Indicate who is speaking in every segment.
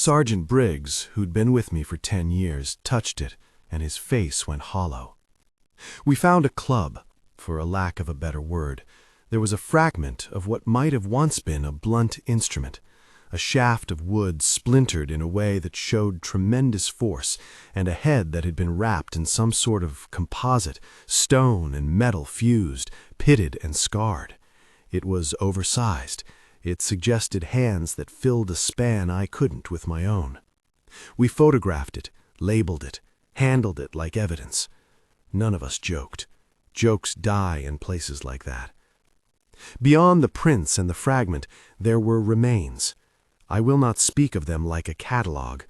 Speaker 1: Sergeant Briggs, who'd been with me for 10 years, touched it, and his face went hollow. We found a club, for a lack of a better word. There was a fragment of what might have once been a blunt instrument, a shaft of wood splintered in a way that showed tremendous force, and a head that had been wrapped in some sort of composite, stone and metal fused, pitted and scarred. It was oversized. It suggested hands that filled a span I couldn't with my own. We photographed it, labeled it, handled it like evidence. None of us joked. Jokes die in places like that. Beyond the prints and the fragment, there were remains. I will not speak of them like a catalogue.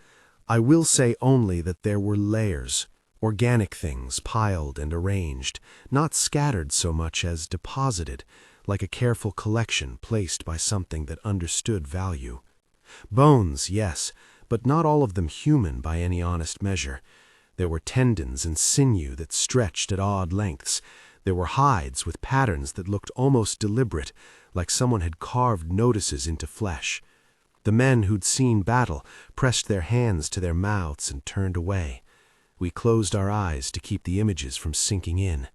Speaker 1: I will say only that there were layers, organic things piled and arranged, not scattered so much as deposited, like a careful collection placed by something that understood value. Bones, yes, but not all of them human by any honest measure. There were tendons and sinew that stretched at odd lengths. There were hides with patterns that looked almost deliberate, like someone had carved notices into flesh. The men who'd seen battle pressed their hands to their mouths and turned away. We closed our eyes to keep the images from sinking in.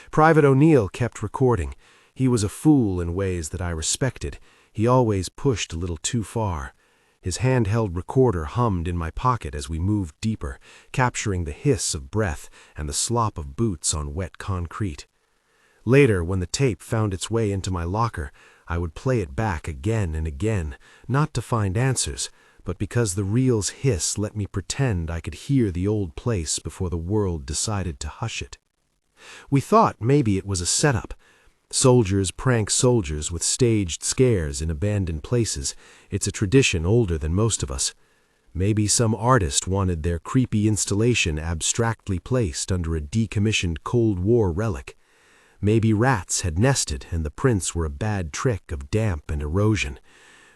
Speaker 1: Private O'Neill kept recording. He was a fool in ways that I respected. He always pushed a little too far. His handheld recorder hummed in my pocket as we moved deeper, capturing the hiss of breath and the slop of boots on wet concrete. Later, when the tape found its way into my locker, I would play it back again and again, not to find answers, but because the reel's hiss let me pretend I could hear the old place before the world decided to hush it. We thought maybe it was a setup. Soldiers prank soldiers with staged scares in abandoned places. It's a tradition older than most of us. Maybe some artist wanted their creepy installation abstractly placed under a decommissioned Cold War relic. Maybe rats had nested and the prints were a bad trick of damp and erosion.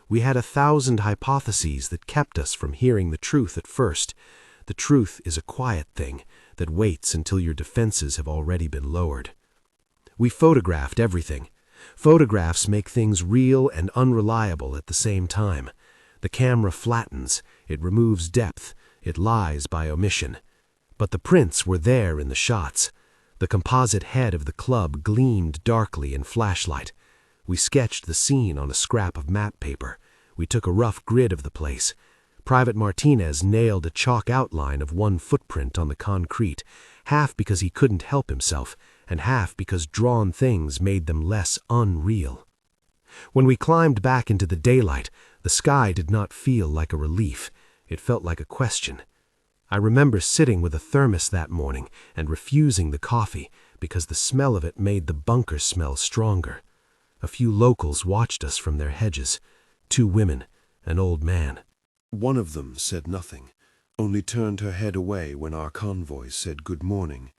Speaker 1: We had 1,000 hypotheses that kept us from hearing the truth at first. The truth is a quiet thing that waits until your defenses have already been lowered. We photographed everything. Photographs make things real and unreliable at the same time. The camera flattens, it removes depth, it lies by omission. But the prints were there in the shots. The composite head of the club gleamed darkly in flashlight. We sketched the scene on a scrap of map paper. We took a rough grid of the place. Private Martinez nailed a chalk outline of one footprint on the concrete, half because he couldn't help himself, and half because drawn things made them less unreal. When we climbed back into the daylight, the sky did not feel like a relief. It felt like a question. I remember sitting with a thermos that morning and refusing the coffee because the smell of it made the bunker smell stronger. A few locals watched us from their hedges, 2 women, an old man.
Speaker 2: One of them said nothing, only turned her head away when our convoy said good morning.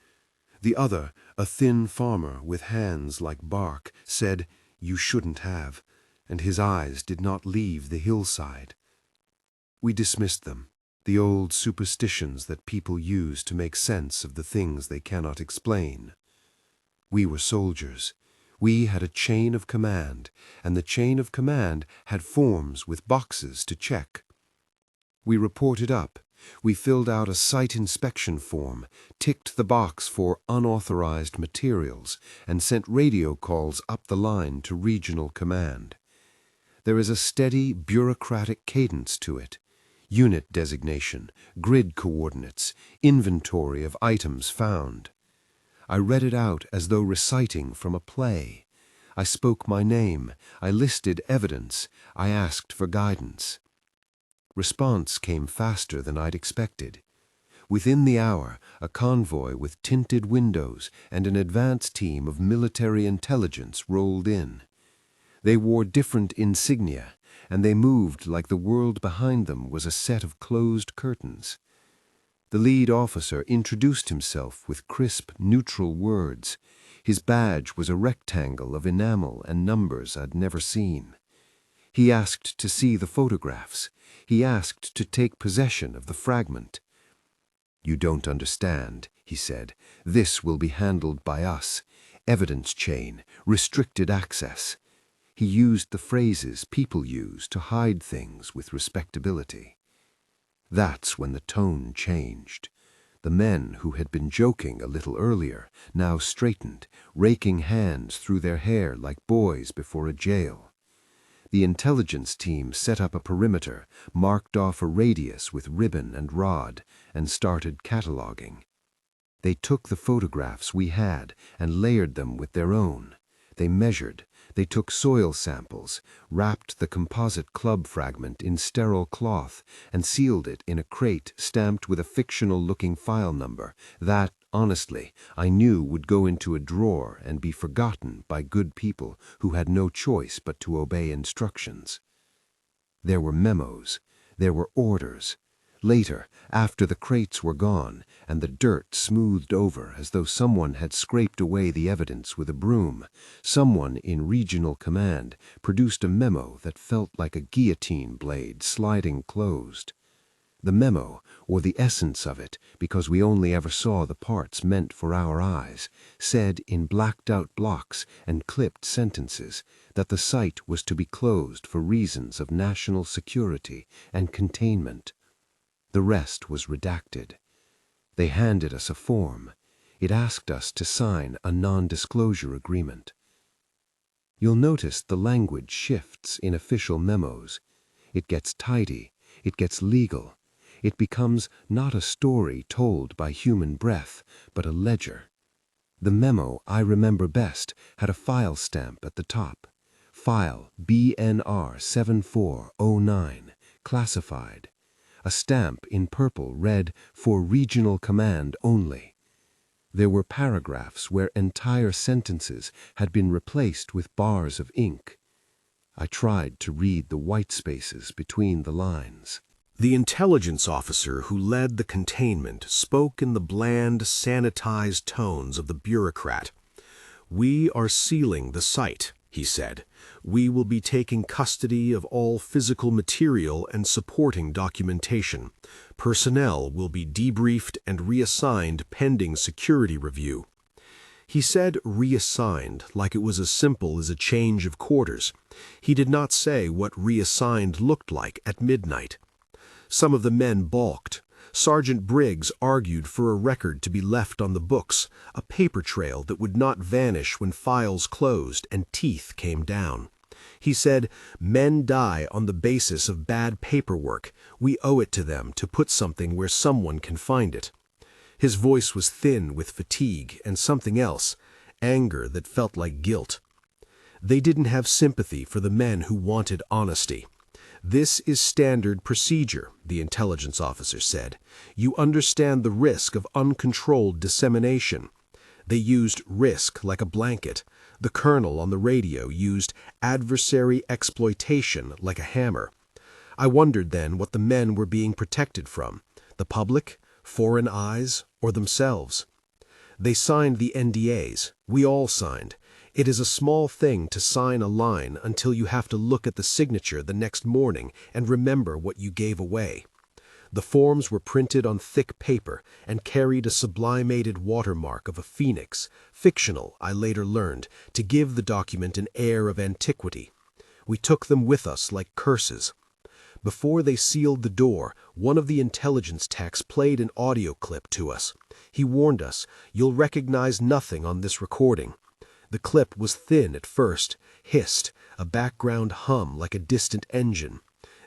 Speaker 2: The other, a thin farmer with hands like bark, said, "You shouldn't have," and his eyes did not leave the hillside. We dismissed them, the old superstitions that people use to make sense of the things they cannot explain. We were soldiers. We had a chain of command, and the chain of command had forms with boxes to check. We reported up. We filled out a site inspection form, ticked the box for unauthorized materials, and sent radio calls up the line to regional command. There is a steady bureaucratic cadence to it. Unit designation, grid coordinates, inventory of items found. I read it out as though reciting from a play. I spoke my name. I listed evidence. I asked for guidance. Response came faster than I'd expected. Within the hour, a convoy with tinted windows and an advance team of military intelligence rolled in. They wore different insignia, and they moved like the world behind them was a set of closed curtains. The lead officer introduced himself with crisp, neutral words. His badge was a rectangle of enamel and numbers I'd never seen. He asked to see the photographs. He asked to take possession of the fragment. "You don't understand," he said. "This will be handled by us. Evidence chain, restricted access." He used the phrases people use to hide things with respectability. That's when the tone changed. The men who had been joking a little earlier now straightened, raking hands through their hair like boys before a jail. The intelligence team set up a perimeter, marked off a radius with ribbon and rod, and started cataloging. They took the photographs we had and layered them with their own. They measured. They took soil samples, wrapped the composite club fragment in sterile cloth, and sealed it in a crate stamped with a fictional-looking file number that, honestly, I knew would go into a drawer and be forgotten by good people who had no choice but to obey instructions. There were memos. There were orders. Later, after the crates were gone and the dirt smoothed over as though someone had scraped away the evidence with a broom, someone in regional command produced a memo that felt like a guillotine blade sliding closed. The memo, or the essence of it, because we only ever saw the parts meant for our eyes, said in blacked-out blocks and clipped sentences that the site was to be closed for reasons of national security and containment. The rest was redacted. They handed us a form. It asked us to sign a non-disclosure agreement. You'll notice the language shifts in official memos. It gets tidy. It gets legal. It becomes not a story told by human breath, but a ledger. The memo I remember best had a file stamp at the top. File BNR 7409, classified. A stamp in purple read, "For regional command only." There were paragraphs where entire sentences had been replaced with bars of ink. I tried to read the white spaces between the lines.
Speaker 1: The intelligence officer who led the containment spoke in the bland, sanitized tones of the bureaucrat. "We are sealing the site," he said. "We will be taking custody of all physical material and supporting documentation. Personnel will be debriefed and reassigned pending security review." He said reassigned like it was as simple as a change of quarters. He did not say what reassigned looked like at midnight. Some of the men balked. Sergeant Briggs argued for a record to be left on the books, a paper trail that would not vanish when files closed and teeth came down. He said, "Men die on the basis of bad paperwork. We owe it to them to put something where someone can find it." His voice was thin with fatigue and something else, anger that felt like guilt. They didn't have sympathy for the men who wanted honesty. "This is standard procedure," the intelligence officer said. "You understand the risk of uncontrolled dissemination." They used risk like a blanket. The colonel on the radio used adversary exploitation like a hammer. I wondered then what the men were being protected from: the public, foreign eyes, or themselves. They signed the NDAs. We all signed. It is a small thing to sign a line until you have to look at the signature the next morning and remember what you gave away. The forms were printed on thick paper and carried a sublimated watermark of a phoenix, fictional, I later learned, to give the document an air of antiquity. We took them with us like curses. Before they sealed the door, one of the intelligence techs played an audio clip to us. He warned us, "You'll recognize nothing on this recording." The clip was thin at first, hissed, a background hum like a distant engine.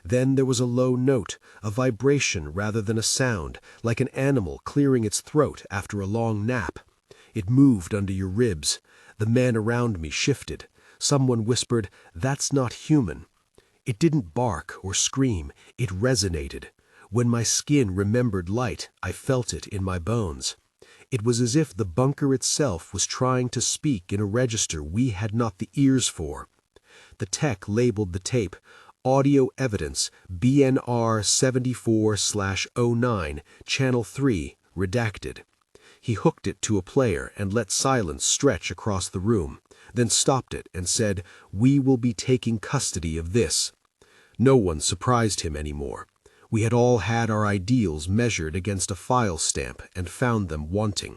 Speaker 1: Then there was a low note, a vibration rather than a sound, like an animal clearing its throat after a long nap. It moved under your ribs. The men around me shifted. Someone whispered, "That's not human." It didn't bark or scream. It resonated. When my skin remembered light, I felt it in my bones. It was as if the bunker itself was trying to speak in a register we had not the ears for. The tech labeled the tape, "Audio Evidence, BNR 74/09, Channel 3, redacted." He hooked it to a player and let silence stretch across the room, then stopped it and said, "We will be taking custody of this." No one surprised him anymore. We had all had our ideals measured against a file stamp and found them wanting.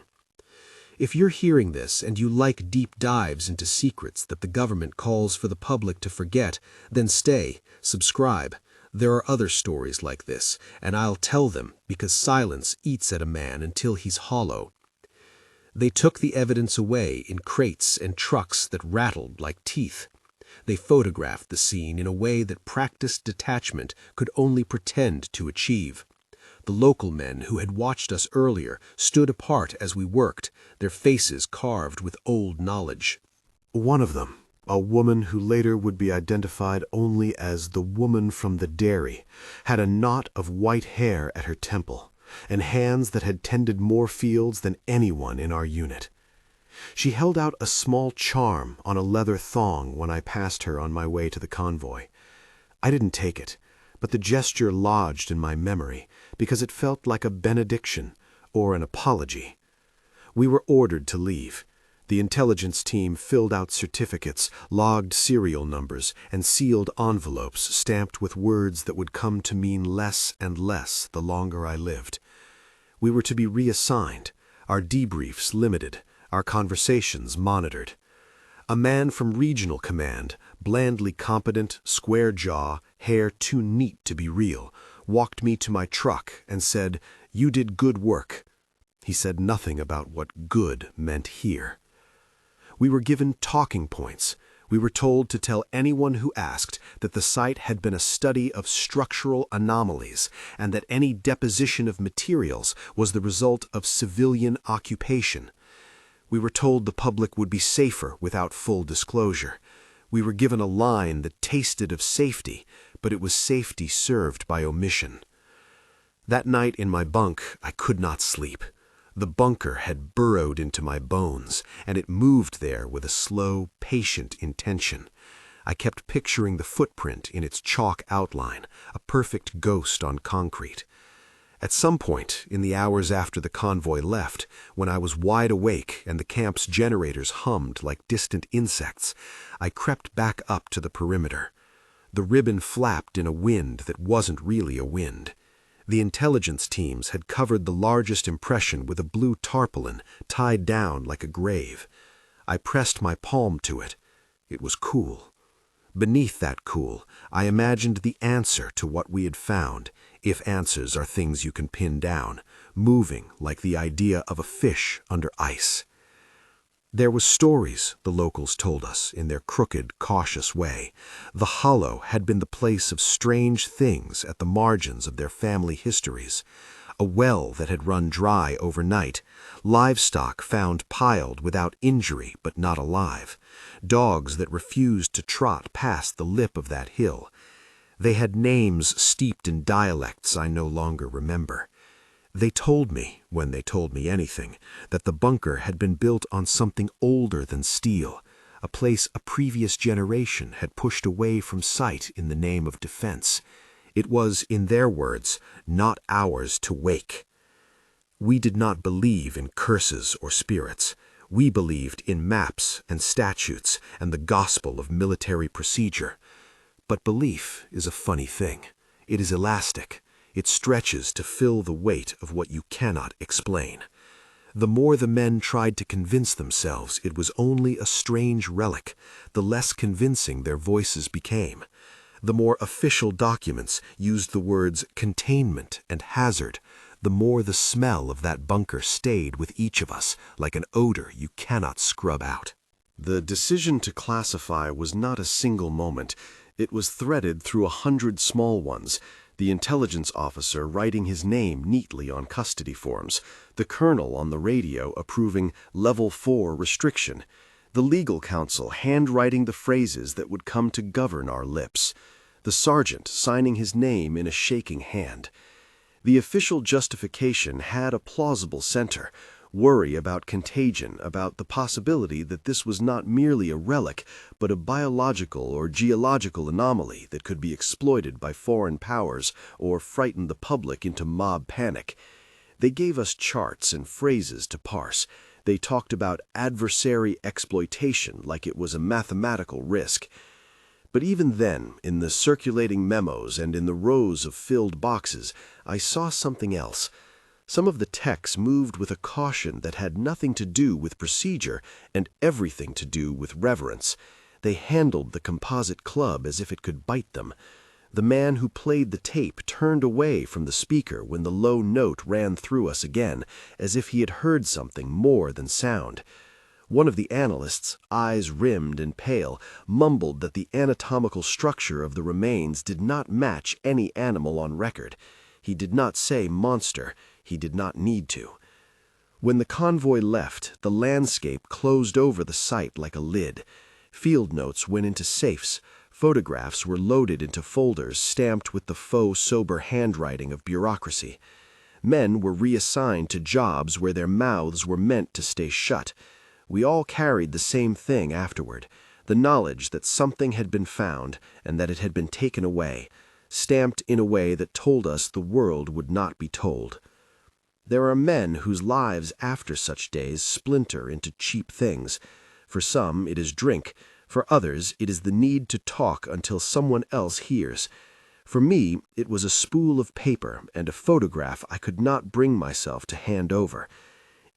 Speaker 1: If you're hearing this and you like deep dives into secrets that the government calls for the public to forget, then stay, subscribe.
Speaker 3: There are other stories like this, and I'll tell them because silence eats at a man until he's hollow. They took the evidence away in crates and trucks that rattled like teeth. They photographed the scene in a way that practiced detachment could only pretend to achieve. The local men who had watched us earlier stood apart as we worked, their faces carved with old knowledge.
Speaker 1: One of them, a woman who later would be identified only as the woman from the dairy, had a knot of white hair at her temple, and hands that had tended more fields than anyone in our unit. She held out a small charm on a leather thong when I passed her on my way to the convoy. I didn't take it, but the gesture lodged in my memory because it felt like a benediction or an apology. We were ordered to leave. The intelligence team filled out certificates, logged serial numbers, and sealed envelopes stamped with words that would come to mean less and less the longer I lived. We were to be reassigned, our debriefs limited, our conversations monitored. A man from regional command, blandly competent, square jaw, hair too neat to be real, walked me to my truck and said, "You did good work." He said nothing about what good meant here. We were given talking points. We were told to tell anyone who asked that the site had been a study of structural anomalies and that any deposition of materials was the result of civilian occupation. We were told the public would be safer without full disclosure. We were given a line that tasted of safety, but it was safety served by omission. That night in my bunk, I could not sleep. The bunker had burrowed into my bones, and it moved there with a slow, patient intention. I kept picturing the footprint in its chalk outline, a perfect ghost on concrete. At some point, in the hours after the convoy left, when I was wide awake and the camp's generators hummed like distant insects, I crept back up to the perimeter. The ribbon flapped in a wind that wasn't really a wind. The intelligence teams had covered the largest impression with a blue tarpaulin tied down like a grave. I pressed my palm to it. It was cool. Beneath that cool, I imagined the answer to what we had found, if answers are things you can pin down, moving like the idea of a fish under ice. There were stories, the locals told us, in their crooked, cautious way. The hollow had been the place of strange things at the margins of their family histories. A well that had run dry overnight, livestock found piled without injury but not alive, dogs that refused to trot past the lip of that hill. They had names steeped in dialects I no longer remember. They told me, when they told me anything, that the bunker had been built on something older than steel, a place a previous generation had pushed away from sight in the name of defense. It was, in their words, not ours to wake. We did not believe in curses or spirits. We believed in maps and statutes and the gospel of military procedure. But belief is a funny thing. It is elastic. It stretches to fill the weight of what you cannot explain. The more the men tried to convince themselves it was only a strange relic, the less convincing their voices became. The more official documents used the words containment and hazard, the more the smell of that bunker stayed with each of us like an odor you cannot scrub out. The decision to classify was not a single moment. It was threaded through 100 small ones. The intelligence officer writing his name neatly on custody forms, the colonel on the radio approving Level 4 restriction, the legal counsel handwriting the phrases that would come to govern our lips, the sergeant signing his name in a shaking hand. The official justification had a plausible center, worry about contagion, about the possibility that this was not merely a relic, but a biological or geological anomaly that could be exploited by foreign powers or frighten the public into mob panic. They gave us charts and phrases to parse. They talked about adversary exploitation like it was a mathematical risk. But even then, in the circulating memos and in the rows of filled boxes, I saw something else. Some of the texts moved with a caution that had nothing to do with procedure and everything to do with reverence. They handled the composite club as if it could bite them. The man who played the tape turned away from the speaker when the low note ran through us again, as if he had heard something more than sound. One of the analysts, eyes rimmed and pale, mumbled that the anatomical structure of the remains did not match any animal on record. He did not say monster. He did not need to. When the convoy left, the landscape closed over the site like a lid. Field notes went into safes. Photographs were loaded into folders stamped with the faux sober handwriting of bureaucracy. Men were reassigned to jobs where their mouths were meant to stay shut. We all carried the same thing afterward, the knowledge that something had been found and that it had been taken away, stamped in a way that told us the world would not be told. There are men whose lives after such days splinter into cheap things. For some it is drink. For others, it is the need to talk until someone else hears. For me, it was a spool of paper and a photograph I could not bring myself to hand over.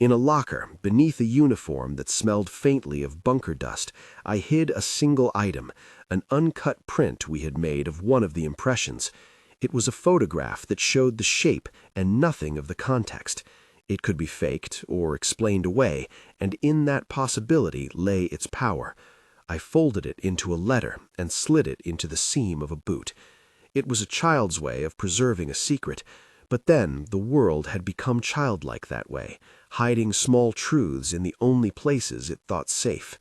Speaker 1: In a locker, beneath a uniform that smelled faintly of bunker dust, I hid a single item, an uncut print we had made of one of the impressions. It was a photograph that showed the shape and nothing of the context. It could be faked or explained away, and in that possibility lay its power. I folded it into a letter and slid it into the seam of a boot. It was a child's way of preserving a secret, but then the world had become childlike that way, hiding small truths in the only places it thought safe.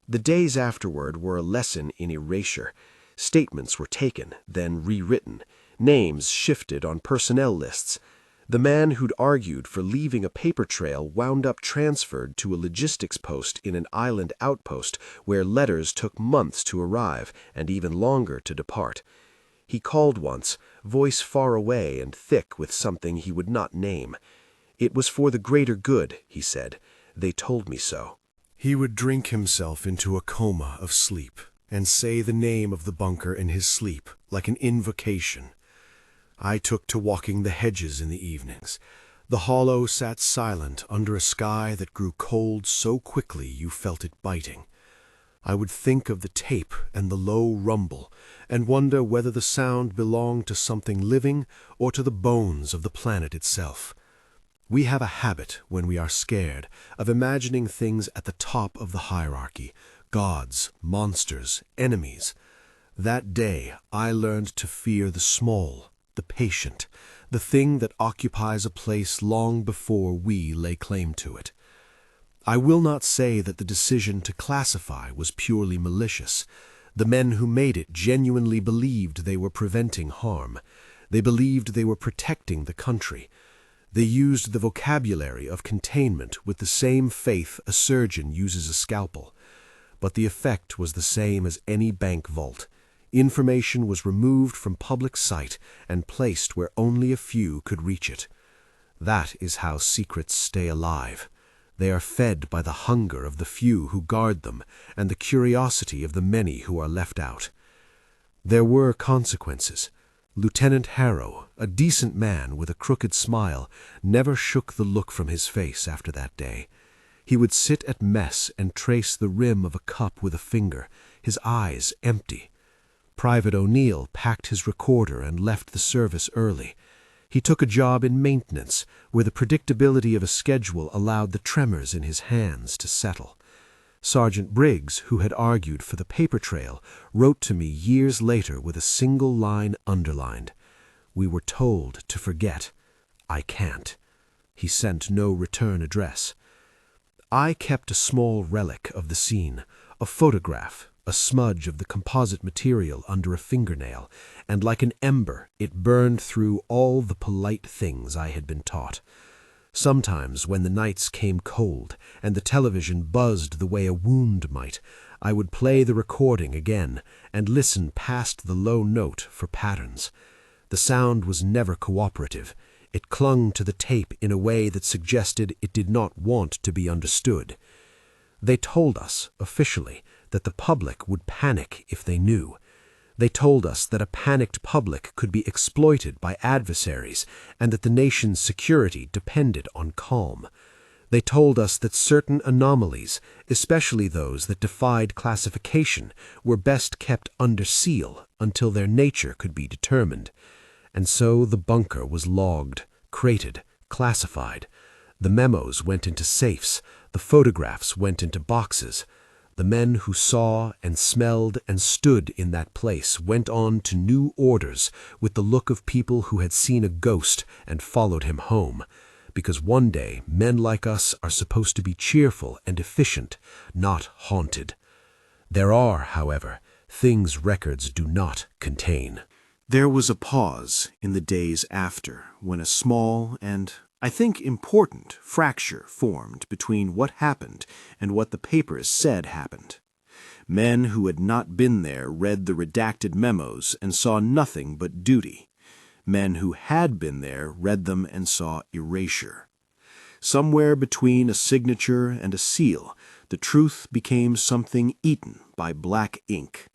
Speaker 1: The days afterward were a lesson in erasure. Statements were taken, then rewritten. Names shifted on personnel lists. The man who'd argued for leaving a paper trail wound up transferred to a logistics post in an island outpost where letters took months to arrive and even longer to depart. He called once, voice far away and thick with something he would not name. It was for the greater good, he said. They told me so.
Speaker 2: He would drink himself into a coma of sleep and say the name of the bunker in his sleep like an invocation. I took to walking the hedges in the evenings. The hollow sat silent under a sky that grew cold so quickly you felt it biting. I would think of the tape and the low rumble and wonder whether the sound belonged to something living or to the bones of the planet itself. We have a habit, when we are scared, of imagining things at the top of the hierarchy, gods, monsters, enemies. That day I learned to fear the small, the patient, the thing that occupies a place long before we lay claim to it. I will not say that the decision to classify was purely malicious. The men who made it genuinely believed they were preventing harm. They believed they were protecting the country. They used the vocabulary of containment with the same faith a surgeon uses a scalpel. But the effect was the same as any bank vault. Information was removed from public sight and placed where only a few could reach it. That is how secrets stay alive. They are fed by the hunger of the few who guard them and the curiosity of the many who are left out. There were consequences. Lieutenant Harrow, a decent man with a crooked smile, never shook the look from his face after that day. He would sit at mess and trace the rim of a cup with a finger, his eyes empty. Private O'Neill packed his recorder and left the service early. He took a job in maintenance, where the predictability of a schedule allowed the tremors in his hands to settle. Sergeant Briggs, who had argued for the paper trail, wrote to me years later with a single line underlined. We were told to forget. I can't. He sent no return address. I kept a small relic of the scene, a photograph, a smudge of the composite material under a fingernail, and like an ember it burned through all the polite things I had been taught. Sometimes when the nights came cold and the television buzzed the way a wound might, I would play the recording again and listen past the low note for patterns. The sound was never cooperative. It clung to the tape in a way that suggested it did not want to be understood. They told us, officially, that the public would panic if they knew. They told us that a panicked public could be exploited by adversaries and that the nation's security depended on calm. They told us that certain anomalies, especially those that defied classification, were best kept under seal
Speaker 3: until their nature could be determined. And so the bunker was logged, crated, classified. The memos went into safes, the photographs went into boxes. The men who saw and smelled and stood in that place went on to new orders with the look of people who had seen a ghost and followed him home, because one day men like us are supposed to be cheerful and efficient, not haunted. There are, however, things records do not contain.
Speaker 1: There was a pause in the days after when a small and, I think, important fracture formed between what happened and what the papers said happened. Men who had not been there read the redacted memos and saw nothing but duty. Men who had been there read them and saw erasure. Somewhere between a signature and a seal, the truth became something eaten by black ink.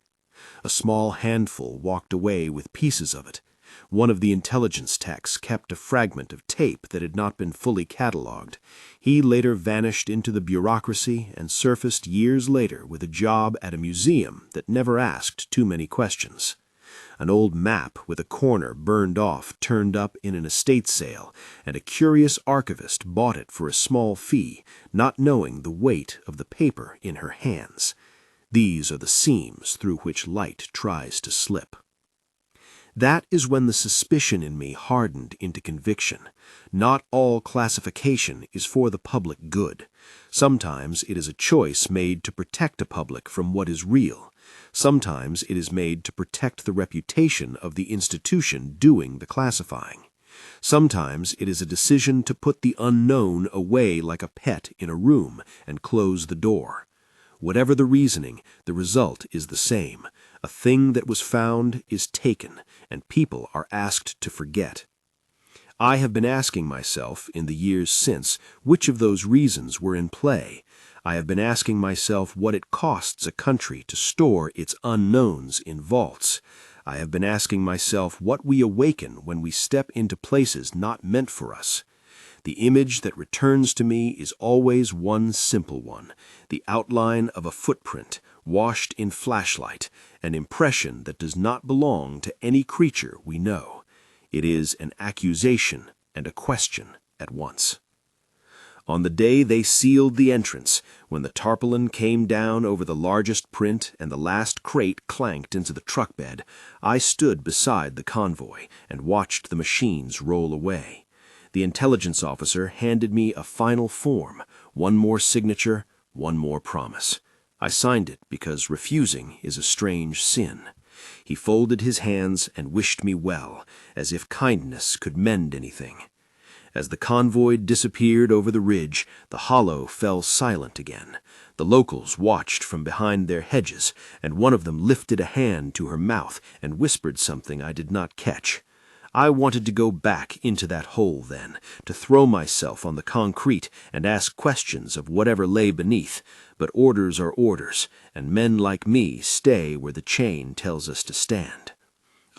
Speaker 1: A small handful walked away with pieces of it. One of the intelligence techs kept a fragment of tape that had not been fully catalogued. He later vanished into the bureaucracy and surfaced years later with a job at a museum that never asked too many questions. An old map with a corner burned off turned up in an estate sale, and a curious archivist bought it for a small fee, not knowing the weight of the paper in her hands. These are the seams through which light tries to slip. That is when the suspicion in me hardened into conviction. Not all classification is for the public good. Sometimes it is a choice made to protect a public from what is real. Sometimes it is made to protect the reputation of the institution doing the classifying. Sometimes it is a decision to put the unknown away like a pet in a room and close the door. Whatever the reasoning, the result is the same. A thing that was found is taken, and people are asked to forget. I have been asking myself, in the years since, which of those reasons were in play. I have been asking myself what it costs a country to store its unknowns in vaults. I have been asking myself what we awaken when we step into places not meant for us. The image that returns to me is always one simple one, the outline of a footprint, washed in flashlight, an impression that does not belong to any creature we know. It is an accusation and a question at once. On the day they sealed the entrance, when the tarpaulin came down over the largest print and the last crate clanked into the truck bed, I stood beside the convoy and watched the machines roll away. The intelligence officer handed me a final form, one more signature, one more promise. I signed it because refusing is a strange sin. He folded his hands and wished me well, as if kindness could mend anything. As the convoy disappeared over the ridge, the hollow fell silent again. The locals watched from behind their hedges, and one of them lifted a hand to her mouth and whispered something I did not catch. I wanted to go back into that hole then, to throw myself on the concrete and ask questions of whatever lay beneath, but orders are orders, and men like me stay where the chain tells us to stand.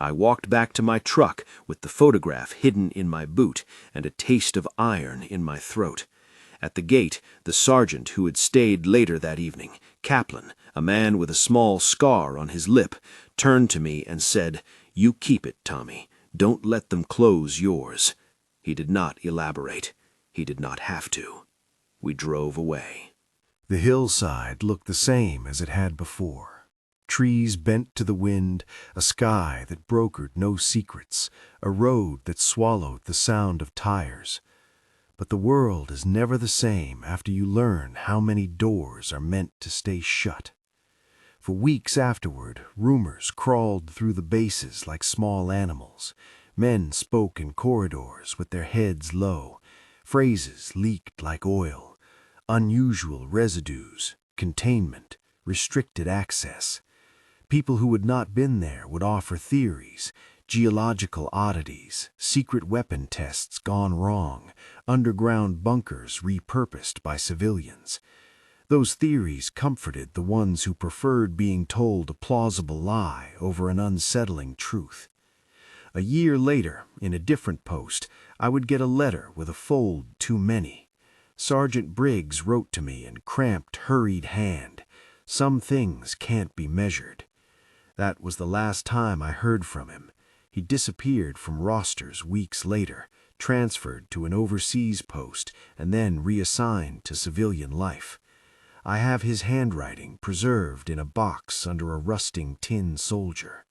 Speaker 1: I walked back to my truck with the photograph hidden in my boot and a taste of iron in my throat. At the gate, the sergeant who had stayed later that evening, Kaplan, a man with a small scar on his lip, turned to me and said, "You keep it, Tommy. Don't let them close yours." He did not elaborate. He did not have to. We drove away. The hillside looked the same as it had before. Trees bent to the wind, a sky that brokered no secrets, a road that swallowed the sound of tires. But the world is never the same after you learn how many doors are meant to stay shut. For weeks afterward, rumors crawled through the bases like small animals. Men spoke in corridors with their heads low. Phrases leaked like oil. Unusual residues, containment, restricted access. People who had not been there would offer theories, geological oddities, secret weapon tests gone wrong, underground bunkers repurposed by civilians. Those theories comforted the ones who preferred being told a plausible lie over an unsettling truth. A year later, in a different post, I would get a letter with a fold too many. Sergeant Briggs wrote to me in cramped, hurried hand, "Some things can't be measured." That was the last time I heard from him. He disappeared from rosters weeks later, transferred to an overseas post, and then reassigned to civilian life. I have his handwriting preserved in a box under a rusting tin soldier.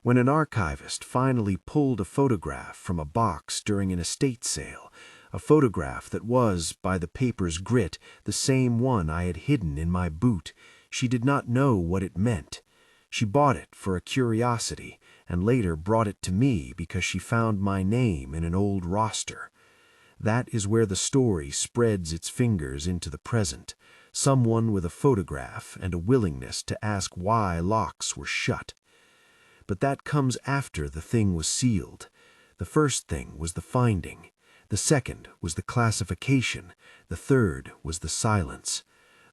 Speaker 1: When an archivist finally pulled a photograph from a box during an estate sale, a photograph that was, by the paper's grit, the same one I had hidden in my boot, she did not know what it meant. She bought it for a curiosity, and later brought it to me because she found my name in an old roster. That is where the story spreads its fingers into the present. Someone with a photograph and a willingness to ask why locks were shut. But that comes after the thing was sealed. The first thing was the finding. The second was the classification. The third was the silence.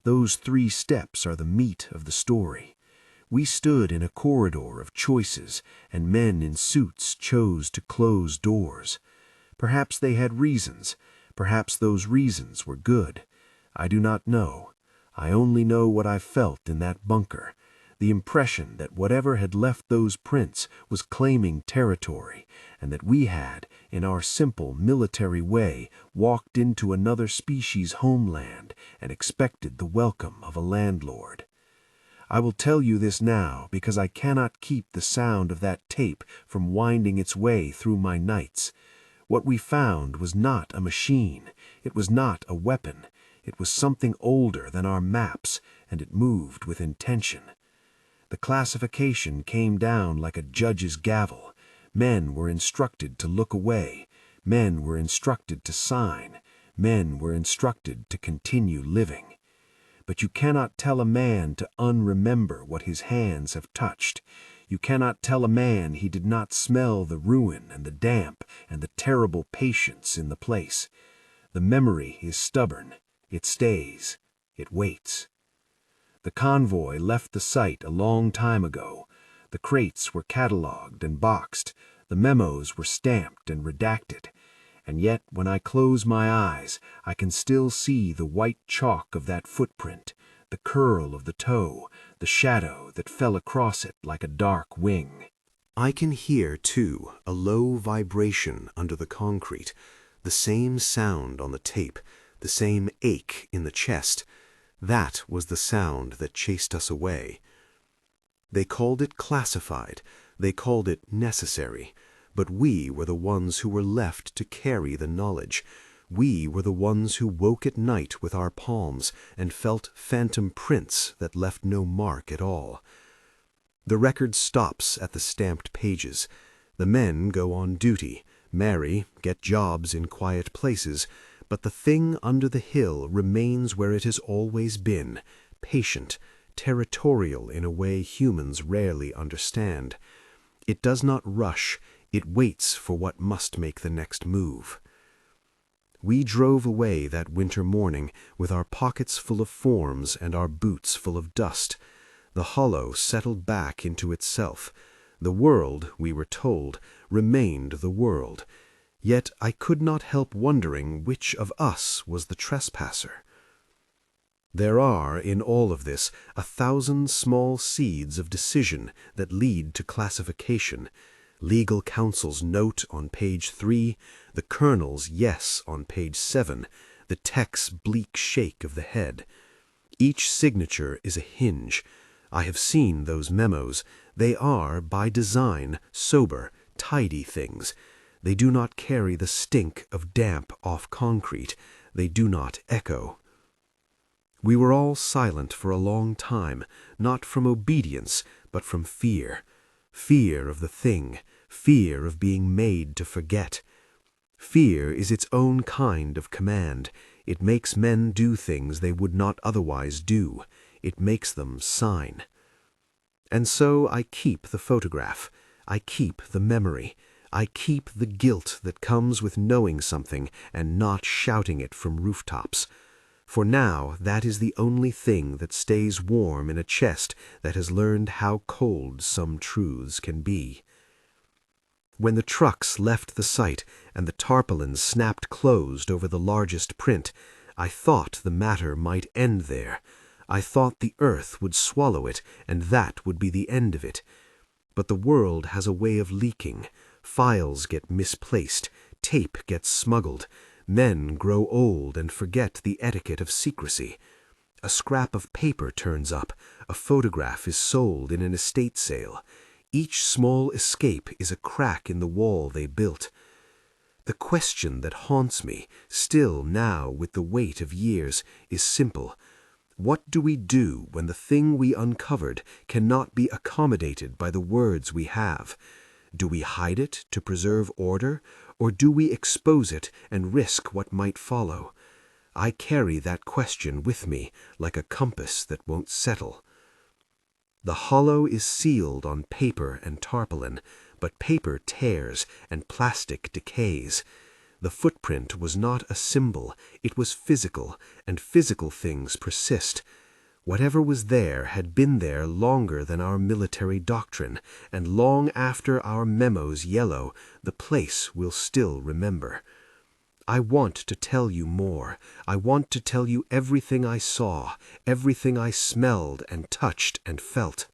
Speaker 1: Those 3 steps are the meat of the story. We stood in a corridor of choices, and men in suits chose to close doors. Perhaps they had reasons. Perhaps those reasons were good. I do not know. I only know what I felt in that bunker. The impression that whatever had left those prints was claiming territory, and that we had, in our simple military way, walked into another species' homeland and expected the welcome of a landlord. I will tell you this now because I cannot keep the sound of that tape from winding its way through my nights. What we found was not a machine. It was not a weapon. It was something older than our maps, and it moved with intention. The classification came down like a judge's gavel. Men were instructed to look away. Men were instructed to sign. Men were instructed to continue living. But you cannot tell a man to unremember what his hands have touched. You cannot tell a man he did not smell the ruin and the damp and the terrible patience in the place. The memory is stubborn. It stays. It waits. The convoy left the site a long time ago. The crates were catalogued and boxed. The memos were stamped and redacted. And yet, when I close my eyes, I can still see the white chalk of that footprint, the curl of the toe, the shadow that fell across it like a dark wing.
Speaker 3: I can hear, too, a low vibration under the concrete, the same sound on the tape, the same ache in the chest. That was the sound that chased us away. They called it classified, they called it necessary, but we were the ones who were left to carry the knowledge. We were the ones who woke at night with our palms and felt phantom prints that left no mark at all. The record stops at the stamped pages. The men go on duty, marry, get jobs in quiet places, but the thing under the hill remains where it has always been, patient, territorial in a way humans rarely understand. It does not rush, it waits for what must make the next move. We drove away that winter morning with our pockets full of forms and our boots full of dust. The hollow settled back into itself. The world, we were told, remained the world. Yet I could not help wondering which of us was the trespasser. There are, in all of this, 1,000 small seeds of decision that lead to classification. Legal counsel's note on page 3, the colonel's yes on page 7, the tech's bleak shake of the head. Each signature is a hinge. I have seen those memos. They are, by design, sober, tidy things. They do not carry the stink of damp off concrete. They do not echo. We were all silent for a long time, not from obedience, but from fear. Fear of the thing, fear of being made to forget. Fear is its own kind of command. It makes men do things they would not otherwise do. It makes them sign. And so I keep the photograph. I keep the memory. I keep the guilt that comes with knowing something and not shouting it from rooftops. For now that is the only thing that stays warm in a chest that has learned how cold some truths can be. When the trucks left the site and the tarpaulins snapped closed over the largest print, I thought the matter might end there. I thought the earth would swallow it, and that would be the end of it. But the world has a way of leaking. Files get misplaced, tape gets smuggled, men grow old and forget the etiquette of secrecy. A scrap of paper turns up, a photograph is sold in an estate sale. Each small escape is a crack in the wall they built. The question that haunts me, still now with the weight of years, is simple. What do we do when the thing we uncovered cannot be accommodated by the words we have? Do we hide it to preserve order, or do we expose it and risk what might follow? I carry that question with me like a compass that won't settle. The hollow is sealed on paper and tarpaulin, but paper tears and plastic decays. The footprint was not a symbol, it was physical, and physical things persist. Whatever was there had been there longer than our military doctrine, and long after our memos yellow, the place will still remember. I want to tell you more. I want to tell you everything I saw, everything I smelled and touched and felt.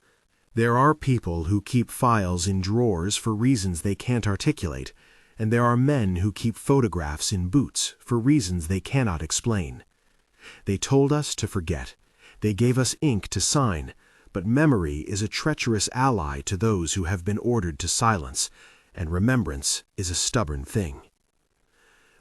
Speaker 1: There are people who keep files in drawers for reasons they can't articulate, and there are men who keep photographs in boots for reasons they cannot explain. They told us to forget. They gave us ink to sign, but memory is a treacherous ally to those who have been ordered to silence, and remembrance is a stubborn thing.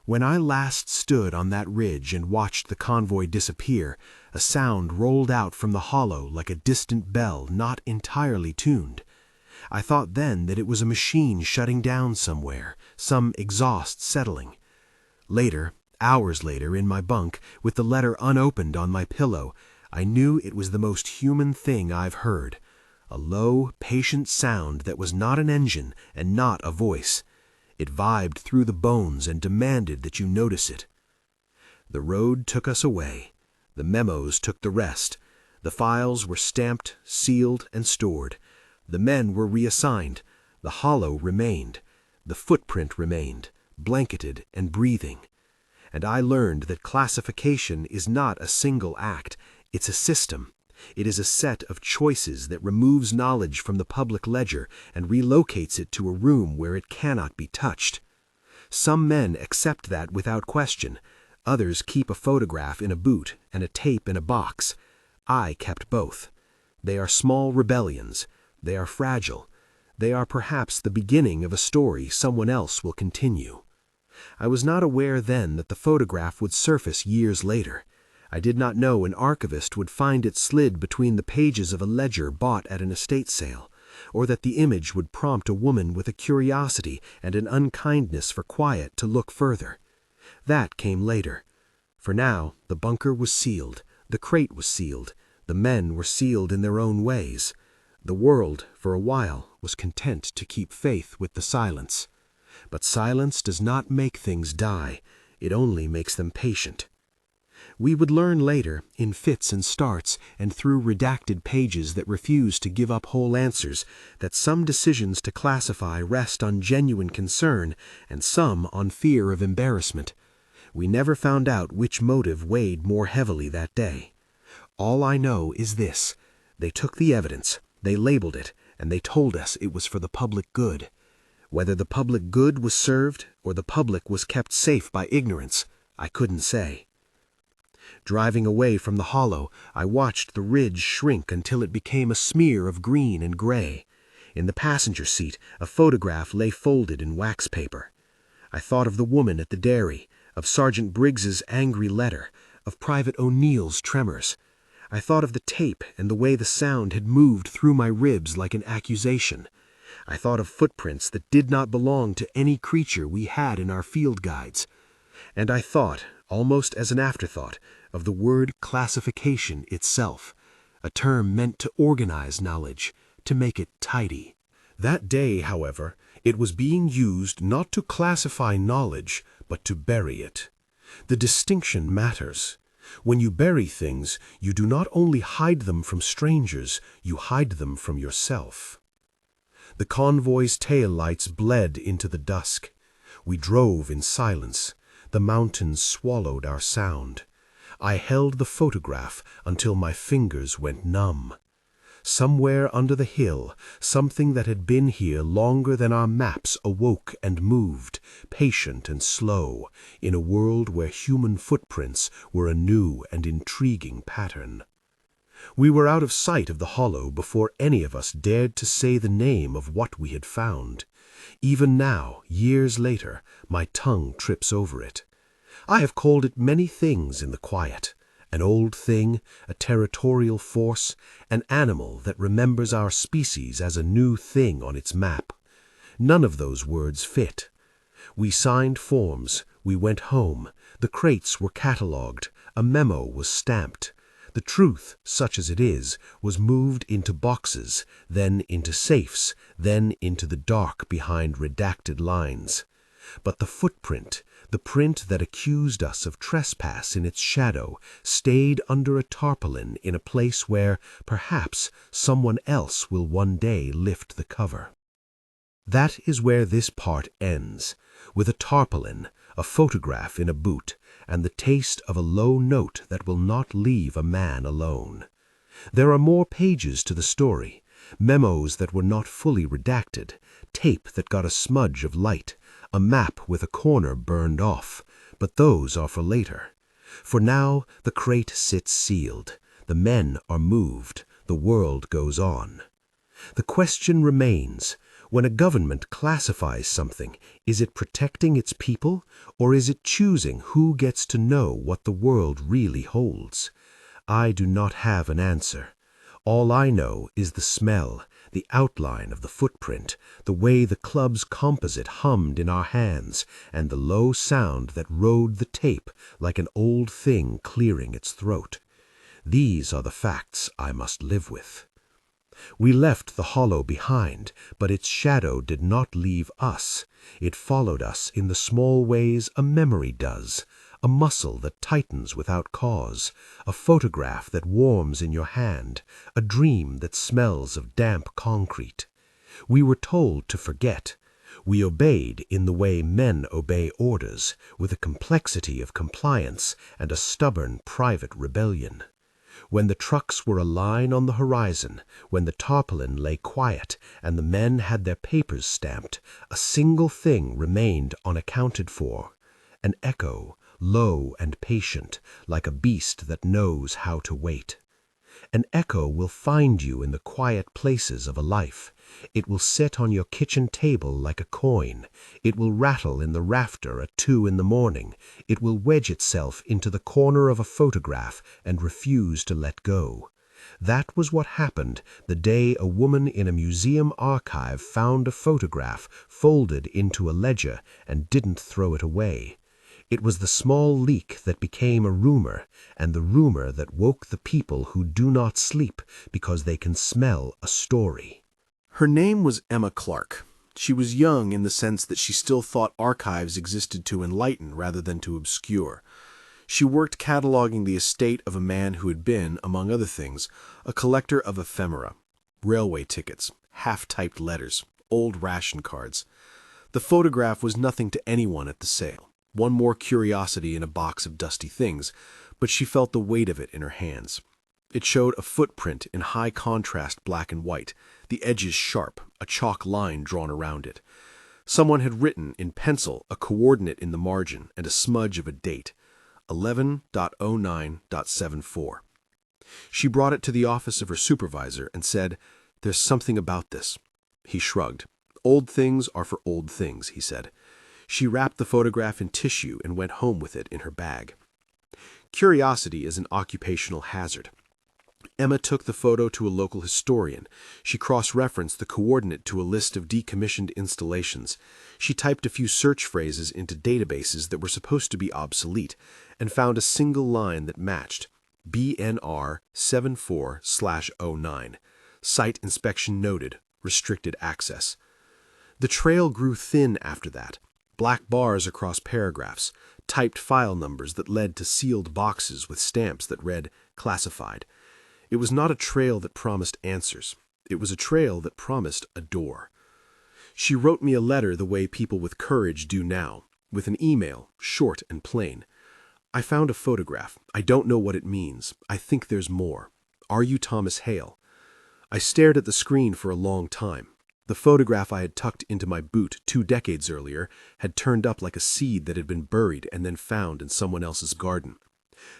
Speaker 1: When I last stood on that ridge and watched the convoy disappear, a sound rolled out from the hollow like a distant bell not entirely tuned. I thought then that it was a machine shutting down somewhere, some exhaust settling. Later, hours later, in my bunk, with the letter unopened on my pillow, I knew it was the most human thing I've heard. A low, patient sound that was not an engine and not a voice. It vibed through the bones and demanded that you notice it. The road took us away. The memos took the rest. The files were stamped, sealed, and stored. The men were reassigned. The hollow remained. The footprint remained, blanketed and breathing. And I learned that classification is not a single act. It's a system. It is a set of choices that removes knowledge from the public ledger and relocates it to a room where it cannot be touched. Some men accept that without question. Others keep a photograph in a boot and a tape in a box. I kept both. They are small rebellions. They are fragile. They are perhaps the beginning of a story someone else will continue. I was not aware then that the photograph would surface years later. I did not know an archivist would find it slid between the pages of a ledger bought at an estate sale, or that the image would prompt a woman with a curiosity and an unkindness for quiet to look further. That came later. For now, the bunker was sealed, the crate was sealed, the men were sealed in their own ways. The world, for a while, was content to keep faith with the silence. But silence does not make things die, it only makes them patient. We would learn later, in fits and starts, and through redacted pages that refuse to give up whole answers, that some decisions to classify rest on genuine concern, and some on fear of embarrassment. We never found out which motive weighed more heavily that day. All I know is this: they took the evidence, they labeled it, and they told us it was for the public good. Whether the public good was served, or the public was kept safe by ignorance, I couldn't say. Driving away from the hollow, I watched the ridge shrink until it became a smear of green and gray. In the passenger seat, a photograph lay folded in wax paper. I thought of the woman at the dairy, of Sergeant Briggs's angry letter, of Private O'Neill's tremors. I thought of the tape and the way the sound had moved through my ribs like an accusation. I thought of footprints that did not belong to any creature we had in our field guides. And I thought, almost as an afterthought, of the word classification itself, a term meant to organize knowledge, to make it tidy. That day, however, it was being used not to classify knowledge, but to bury it. The distinction matters. When you bury things, you do not only hide them from strangers, you hide them from yourself. The convoy's taillights bled into the dusk. We drove in silence. The mountains swallowed our sound. I held the photograph until my fingers went numb. Somewhere under the hill, something that had been here longer than our maps awoke and moved, patient and slow, in a world where human footprints were a new and intriguing pattern. We were out of sight of the hollow before any of us dared to say the name of what we had found. Even now, years later, my tongue trips over it. I have called it many things in the quiet. An old thing, a territorial force, an animal that remembers our species as a new thing on its map. None of those words fit. We signed forms, we went home, the crates were catalogued, a memo was stamped. The truth, such as it is, was moved into boxes, then into safes, then into the dark behind redacted lines. But the footprint, the print that accused us of trespass in its shadow, stayed under a tarpaulin in a place where, perhaps, someone else will one day lift the cover. That is where this part ends, with a tarpaulin, a photograph in a boot, and the taste of a low note that will not leave a man alone. There are more pages to the story, memos that were not fully redacted, tape that got a smudge of light, a map with a corner burned off, but those are for later. For now, the crate sits sealed, the men are moved, the world goes on. The question remains, when a government classifies something, is it protecting its people, or is it choosing who gets to know what the world really holds? I do not have an answer. All I know is the smell, the outline of the footprint, the way the club's composite hummed in our hands, and the low sound that rode the tape like an old thing clearing its throat. These are the facts I must live with. We left the hollow behind, but its shadow did not leave us. It followed us in the small ways a memory does, a muscle that tightens without cause, a photograph that warms in your hand, a dream that smells of damp concrete. We were told to forget. We obeyed in the way men obey orders, with a complexity of compliance and a stubborn private rebellion. When the trucks were a line on the horizon, when the tarpaulin lay quiet and the men had their papers stamped, a single thing remained unaccounted for, an echo, low and patient, like a beast that knows how to wait. An echo will find you in the quiet places of a life. It will sit on your kitchen table like a coin. It will rattle in the rafter at 2 a.m. It will wedge itself into the corner of a photograph and refuse to let go. That was what happened the day a woman in a museum archive found a photograph folded into a ledger and didn't throw it away. It was the small leak that became a rumor, and the rumor that woke the people who do not sleep because they can smell a story.
Speaker 4: Her name was Emma Clark. She was young in the sense that she still thought archives existed to enlighten rather than to obscure. She worked cataloging the estate of a man who had been, among other things, a collector of ephemera, railway tickets, half-typed letters, old ration cards. The photograph was nothing to anyone at the sale. One more curiosity in a box of dusty things, but she felt the weight of it in her hands. It showed a footprint in high contrast black and white, the edges sharp, a chalk line drawn around it. Someone had written in pencil a coordinate in the margin and a smudge of a date, 11.09.74. She brought it to the office of her supervisor and said, "There's something about this." He shrugged. "Old things are for old things," he said. She wrapped the photograph in tissue and went home with it in her bag. Curiosity is an occupational hazard. Emma took the photo to a local historian. She cross-referenced the coordinate to a list of decommissioned installations. She typed a few search phrases into databases that were supposed to be obsolete and found a single line that matched, BNR 74/09. Site inspection noted, restricted access. The trail grew thin after that. Black bars across paragraphs, typed file numbers that led to sealed boxes with stamps that read classified. It was not a trail that promised answers. It was a trail that promised a door. She wrote me a letter the way people with courage do now, with an email, short and plain. I found a photograph. I don't know what it means. I think there's more. Are you Thomas Hale? I stared at the screen for a long time. The photograph I had tucked into my boot 2 decades earlier had turned up like a seed that had been buried and then found in someone else's garden.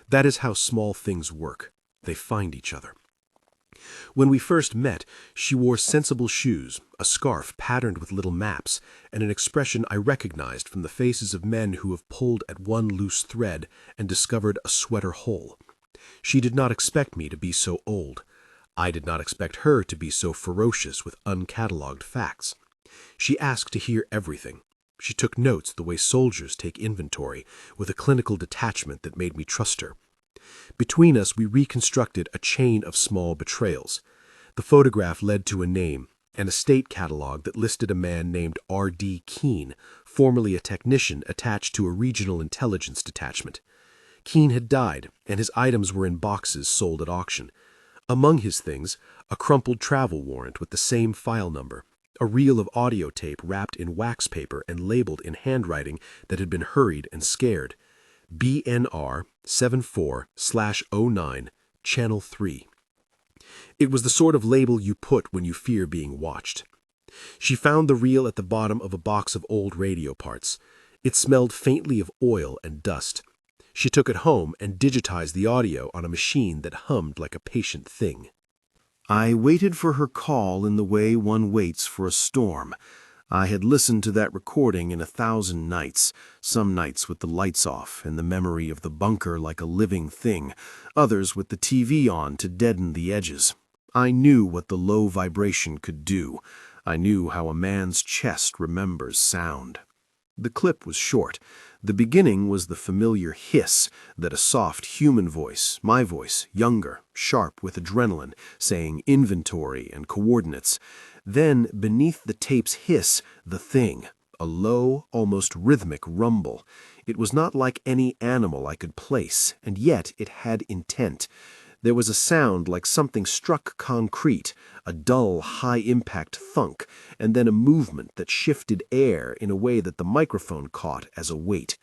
Speaker 4: That is how small things work. They find each other. When we first met, she wore sensible shoes, a scarf patterned with little maps, and an expression I recognized from the faces of men who have pulled at one loose thread and discovered a sweater hole. She did not expect me to be so old. I did not expect her to be so ferocious with uncatalogued facts. She asked to hear everything. She took notes the way soldiers take inventory, with a clinical detachment that made me trust her. Between us, we reconstructed a chain of small betrayals. The photograph led to a name, an estate catalog that listed a man named R.D. Keene, formerly a technician attached to a regional intelligence detachment. Keene had died, and his items were in boxes sold at auction. Among his things, a crumpled travel warrant with the same file number, a reel of audio tape wrapped in wax paper and labeled in handwriting that had been hurried and scared. BNR 74/09, Channel 3. It was the sort of label you put when you fear being watched. She found the reel at the bottom of a box of old radio parts. It smelled faintly of oil and dust. She took it home and digitized the audio on a machine that hummed like a patient thing.
Speaker 1: I waited for her call in the way one waits for a storm. I had listened to that recording in 1,000 nights, some nights with the lights off and the memory of the bunker like a living thing, others with the TV on to deaden the edges. I knew what the low vibration could do. I knew how a man's chest remembers sound. The clip was short. The beginning was the familiar hiss that a soft human voice, my voice, younger, sharp with adrenaline, saying inventory and coordinates. Then, beneath the tape's hiss, the thing, a low, almost rhythmic rumble. It was not like any animal I could place, and yet it had intent. There was a sound like something struck concrete, a dull, high-impact thunk, and then a movement that shifted air in a way that the microphone caught as a weight.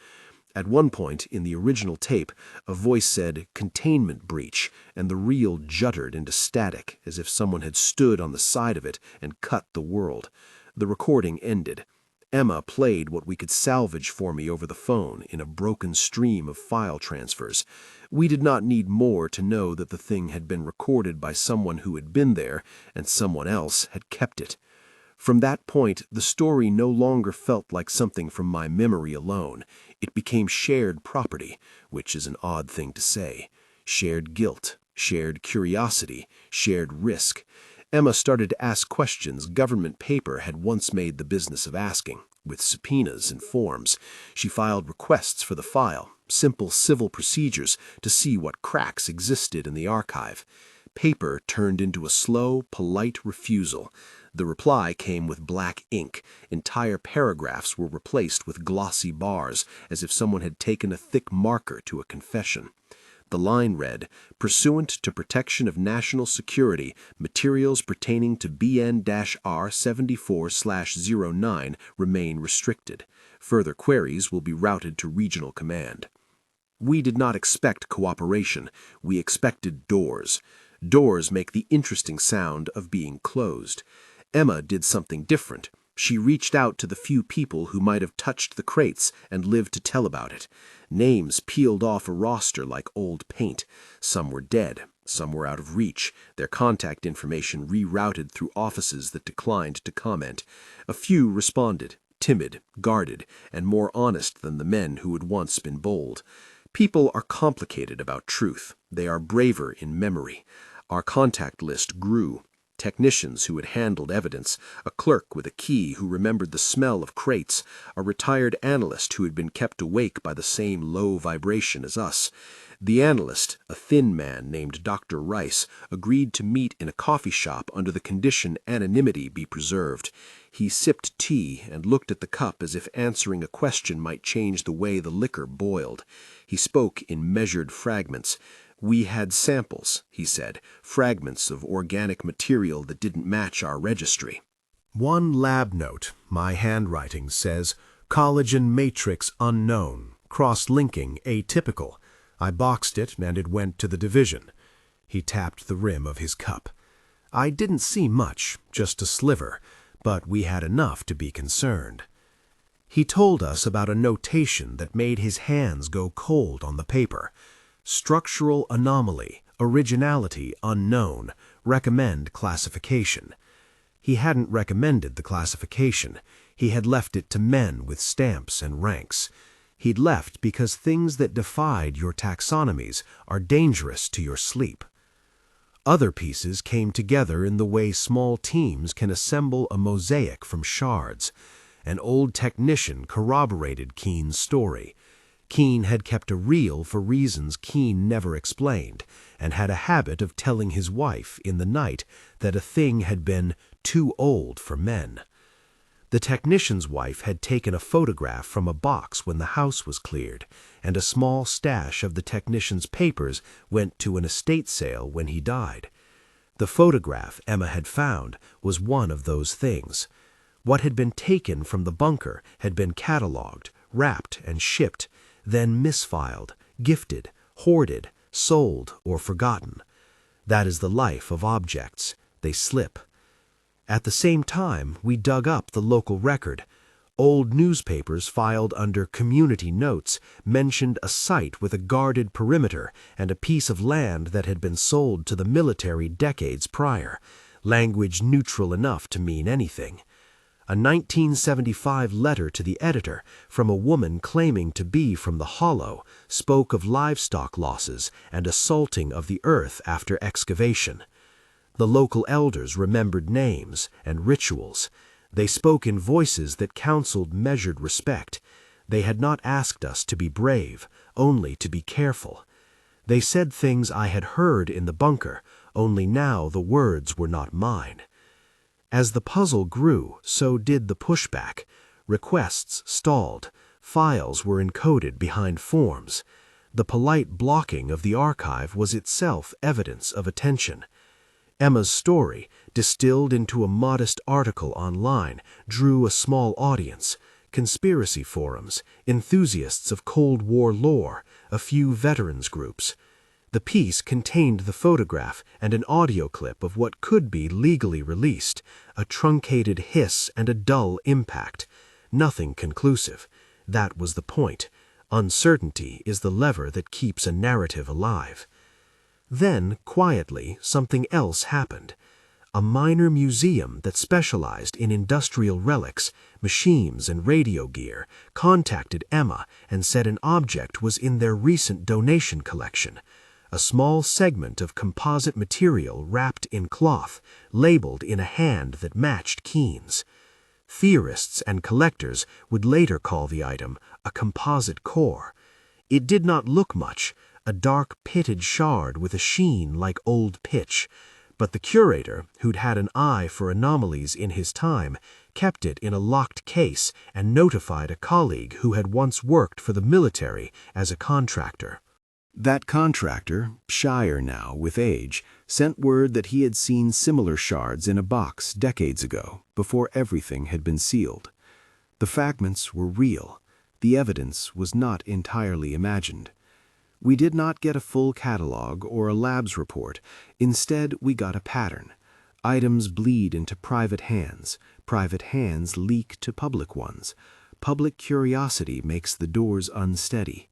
Speaker 1: At one point in the original tape, a voice said, "containment breach," and the reel juttered into static as if someone had stood on the side of it and cut the world. The recording ended. Emma played what we could salvage for me over the phone in a broken stream of file transfers. We did not need more to know that the thing had been recorded by someone who had been there, and someone else had kept it. From that point, the story no longer felt like something from my memory alone. It became shared property, which is an odd thing to say. Shared guilt, shared curiosity, shared risk. Emma started to ask questions government paper had once made the business of asking, with subpoenas and forms. She filed requests for the file, simple civil procedures to see what cracks existed in the archive. Paper turned into a slow, polite refusal. The reply came with black ink. Entire paragraphs were replaced with glossy bars, as if someone had taken a thick marker to a confession. The line read, "Pursuant to protection of national security, materials pertaining to BN-R 74/09 remain restricted. Further queries will be routed to regional command." We did not expect cooperation. We expected doors. Doors make the interesting sound of being closed. Emma did something different. She reached out to the few people who might have touched the crates and lived to tell about it. Names peeled off a roster like old paint. Some were dead, some were out of reach, their contact information rerouted through offices that declined to comment. A few responded, timid, guarded, and more honest than the men who had once been bold. People are complicated about truth. They are braver in memory. Our contact list grew. Technicians who had handled evidence, a clerk with a key who remembered the smell of crates, a retired analyst who had been kept awake by the same low vibration as us. The analyst, a thin man named Dr. Rice, agreed to meet in a coffee shop under the condition anonymity be preserved. He sipped tea and looked at the cup as if answering a question might change the way the liquor boiled. He spoke in measured fragments. "We had samples," he said, "fragments of organic material that didn't match our registry." One lab note, my handwriting, says, "Collagen matrix unknown,
Speaker 4: cross-linking, atypical. I boxed it, and it went to the division. He tapped the rim of his cup. I didn't see much, just a sliver, but we had enough to be concerned. He told us about a notation that made his hands go cold on the paper. Structural anomaly, originality unknown, recommend classification. He hadn't recommended the classification. He had left it to men with stamps and ranks. He'd left because things that defied your taxonomies are dangerous to your sleep. Other pieces came together in the way small teams can assemble a mosaic from shards. An old technician corroborated Keene's story. Keene had kept a reel for reasons Keene never explained, and had a habit of telling his wife in the night that a thing had been too old for men. The technician's wife had taken a photograph from a box when the house was cleared, and a small stash of the technician's papers went to an estate sale when he died. The photograph Emma had found was one of those things. What had been taken from the bunker had been catalogued, wrapped, and shipped, then misfiled, gifted, hoarded, sold, or forgotten. That is the life of objects. They slip. At the same time, we dug up the local record. Old newspapers filed under community notes mentioned a site with a guarded perimeter and a piece of land that had been sold to the military decades prior, language neutral enough to mean anything. A 1975 letter to the editor from a woman claiming to be from the Hollow spoke of livestock losses and a salting of the earth after excavation. The local elders remembered names and rituals. They spoke in voices that counseled measured respect. They had not asked us to be brave, only to be careful. They said things I had heard in the bunker, only now the words were not mine. As the puzzle grew, so did the pushback. Requests stalled. Files were encoded behind forms. The polite blocking of the archive was itself evidence of attention. Emma's story, distilled into a modest article online, drew a small audience: conspiracy forums, enthusiasts of Cold War lore, a few veterans groups. The piece contained the photograph and an audio clip of what could be legally released, a truncated hiss and a dull impact. Nothing conclusive. That was the point. Uncertainty is the lever that keeps a narrative alive. Then, quietly, something else happened. A minor museum that specialized in industrial relics, machines, and radio gear contacted Emma and said an object was in their recent donation collection. A small segment of composite material wrapped in cloth, labeled in a hand that matched Keene's. Theorists and collectors would later call the item a composite core. It did not look much, a dark pitted shard with a sheen like old pitch, but the curator, who'd had an eye for anomalies in his time, kept it in a locked case and notified a colleague who had once worked for the military as a contractor.
Speaker 1: That contractor, shyer now with age, sent word that he had seen similar shards in a box decades ago, before everything had been sealed. The fragments were real. The evidence was not entirely imagined. We did not get a full catalog or a lab's report. Instead, we got a pattern. Items bleed into private hands leak to public ones. Public curiosity makes the doors unsteady.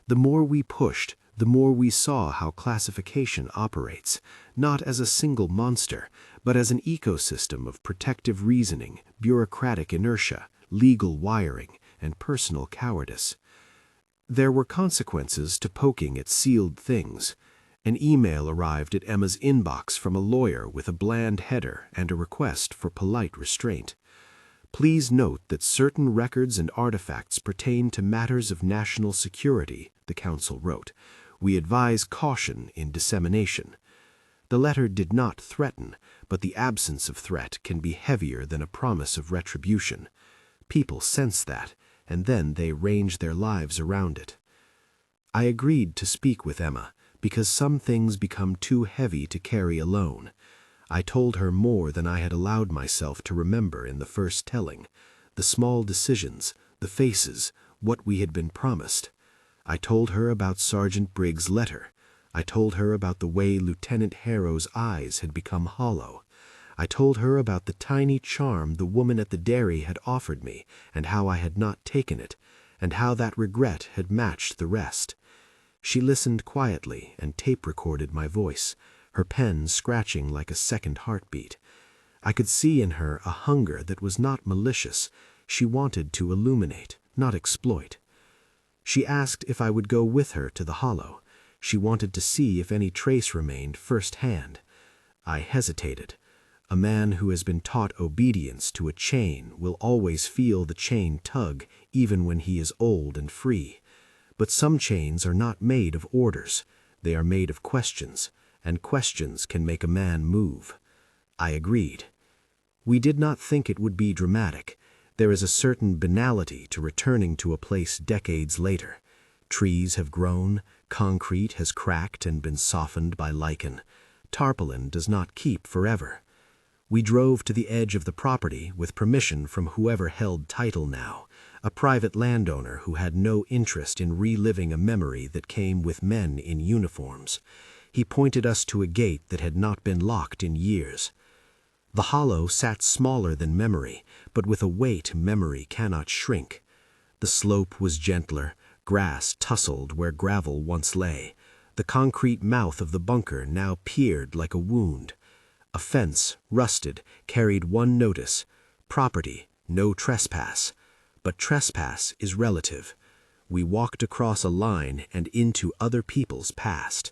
Speaker 1: The more we pushed, the more we saw how classification operates, not as a single monster, but as an ecosystem of protective reasoning, bureaucratic inertia, legal wiring, and personal cowardice. There were consequences to poking at sealed things. An email arrived at Emma's inbox from a lawyer with a bland header and a request for polite restraint. Please note that certain records and artifacts pertain to matters of national security, the counsel wrote. We advise caution in dissemination. The letter did not threaten, but the absence of threat can be heavier than a promise of retribution. People sense that, and then they range their lives around it. I agreed to speak with Emma, because some things become too heavy to carry alone. I told her more than I had allowed myself to remember in the first telling: the small decisions, the faces, what we had been promised.
Speaker 3: I told her about Sergeant Briggs' letter. I told her about the way Lieutenant Harrow's eyes had become hollow. I told her about the tiny charm the woman at the dairy had offered me, and how I had not taken it, and how that regret had matched the rest. She listened quietly and tape-recorded my voice, her pen scratching like a second heartbeat. I could see in her a hunger that was not malicious. She wanted to illuminate, not exploit. She asked if I would go with her to the hollow. She wanted to see if any trace remained first-hand. I hesitated. A man who has been taught obedience to a chain will always feel the chain tug even when he is old and free. But some chains are not made of orders. They are made of questions, and questions can make a man move. I agreed. We did not think it would be dramatic. There is a certain banality to returning to a place decades later. Trees have grown, concrete has cracked and been softened by lichen. Tarpaulin does not keep forever. We drove to the edge of the property with permission from whoever held title now, a private landowner who had no interest in reliving a memory that came with men in uniforms. He pointed us to a gate that had not been locked in years. The hollow sat smaller than memory, but with a weight memory cannot shrink. The slope was gentler, grass tousled where gravel once lay. The concrete mouth of the bunker now peered like a wound. A fence, rusted, carried one notice: property, no trespass. But trespass is relative. We walked across a line and into other people's past.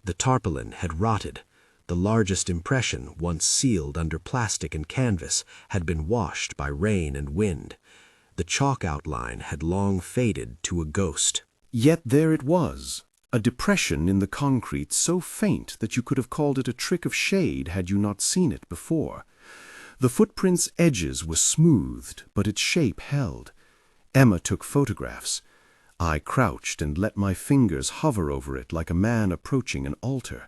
Speaker 3: The tarpaulin had rotted. The largest impression, once sealed under plastic and canvas, had been washed by rain and wind. The chalk outline had long faded to a ghost.
Speaker 1: Yet there it was, a depression in the concrete so faint that you could have called it a trick of shade had you not seen it before. The footprint's edges were smoothed, but its shape held. Emma took photographs. I crouched and let my fingers hover over it like a man approaching an altar.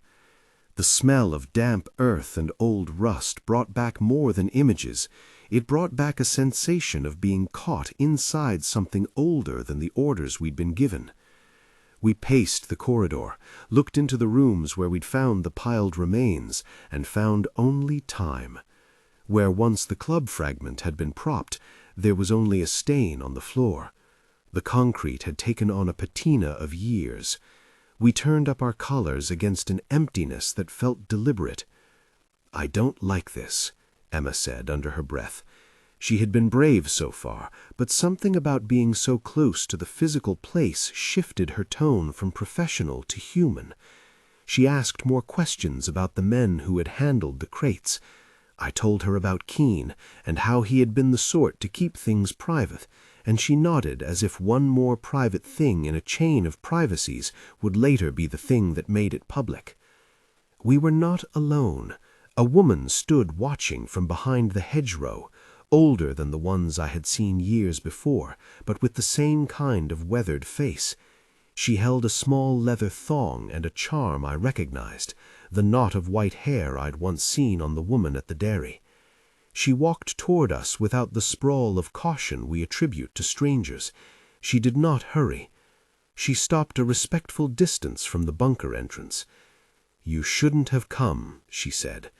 Speaker 1: The smell of damp earth and old rust brought back more than images. It brought back a sensation of being caught inside something older than the orders we'd been given. We paced the corridor, looked into the rooms where we'd found the piled remains, and found only time. Where once the club fragment had been propped, there was only a stain on the floor. The concrete had taken on a patina of years. We turned up our collars against an emptiness that felt deliberate. "I don't like this," Emma said under her breath. She had been brave so far, but something about being so close to the physical place shifted her tone from professional to human. She asked more questions about the men who had handled the crates. I told her about Keene and how he had been the sort to keep things private, and she nodded as if one more private thing in a chain of privacies would later be the thing that made it public. We were not alone. A woman stood watching from behind the hedgerow, older than the ones I had seen years before, but with the same kind of weathered face. She held a small leather thong and a charm I recognized, the knot of white hair I'd once seen on the woman at the dairy. She walked toward us without the sprawl of caution we attribute to strangers. She did not hurry. She stopped a respectful distance from the bunker entrance. "You shouldn't have come," she said.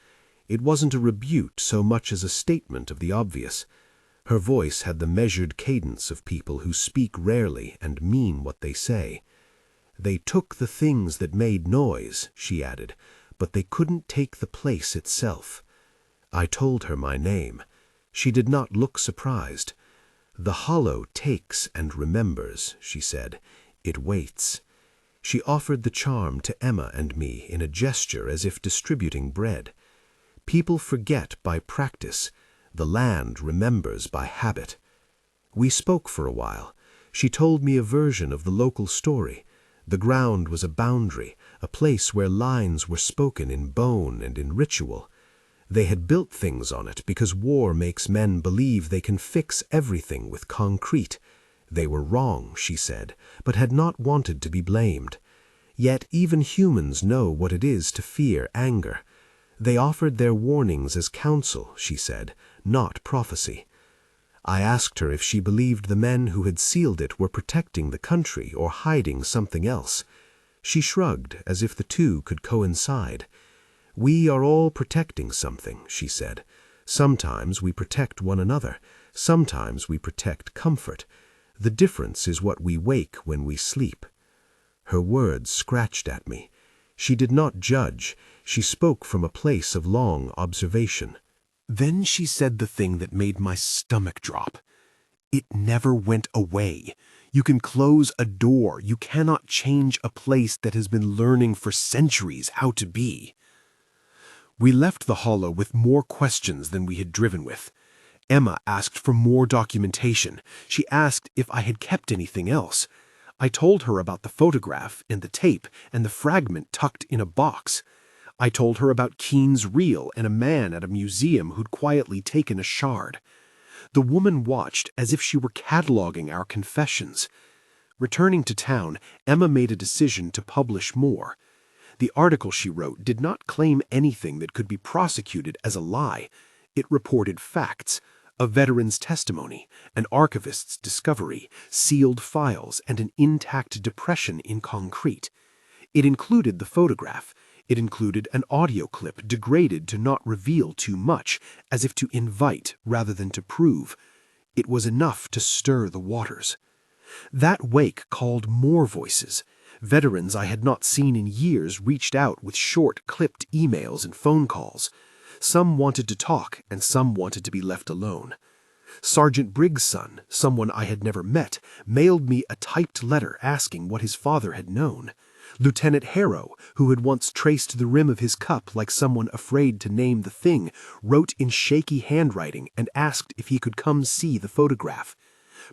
Speaker 1: It wasn't a rebuke so much as a statement of the obvious. Her voice had the measured cadence of people who speak rarely and mean what they say. "They took the things that made noise," she added, "but they couldn't take the place itself." I told her my name. She did not look surprised. "The hollow takes and remembers," she said. "It waits." She offered the charm to Emma and me in a gesture as if distributing bread. People forget by practice. The land remembers by habit. We spoke for a while. She told me a version of the local story. The ground was a boundary, a place where lines were spoken in bone and in ritual. They had built things on it because war makes men believe they can fix everything with concrete. They were wrong, she said, but had not wanted to be blamed. Yet even humans know what it is to fear anger. They offered their warnings as counsel, she said, not prophecy.
Speaker 3: I asked her if she believed the men who had sealed it were protecting the country or hiding something else. She shrugged, as if the two could coincide. "We are all protecting something," she said. "Sometimes we protect one another. Sometimes we protect comfort. The difference is what we wake when we sleep." Her words scratched at me. She did not judge. She spoke from a place of long observation.
Speaker 5: Then she said the thing that made my stomach drop. "It never went away. You can close a door. You cannot change a place that has been learning for centuries how to be." We left the hollow with more questions than we had driven with. Emma asked for more documentation. She asked if I had kept anything else. I told her about the photograph and the tape and the fragment tucked in a box. I told her about Keen's reel and a man at a museum who'd quietly taken a shard. The woman watched as if she were cataloging our confessions. Returning to town, Emma made a decision to publish more. The article she wrote did not claim anything that could be prosecuted as a lie. It reported facts: a veteran's testimony, an archivist's discovery, sealed files, and an intact depression in concrete. It included the photograph. It included an audio clip degraded to not reveal too much, as if to invite rather than to prove. It was enough to stir the waters. That wake called more voices. Veterans I had not seen in years reached out with short, clipped emails and phone calls. Some wanted to talk, and some wanted to be left alone. Sergeant Briggs' son, someone I had never met, mailed me a typed letter asking what his father had known. Lieutenant Harrow, who had once traced the rim of his cup like someone afraid to name the thing, wrote in shaky handwriting and asked if he could come see the photograph.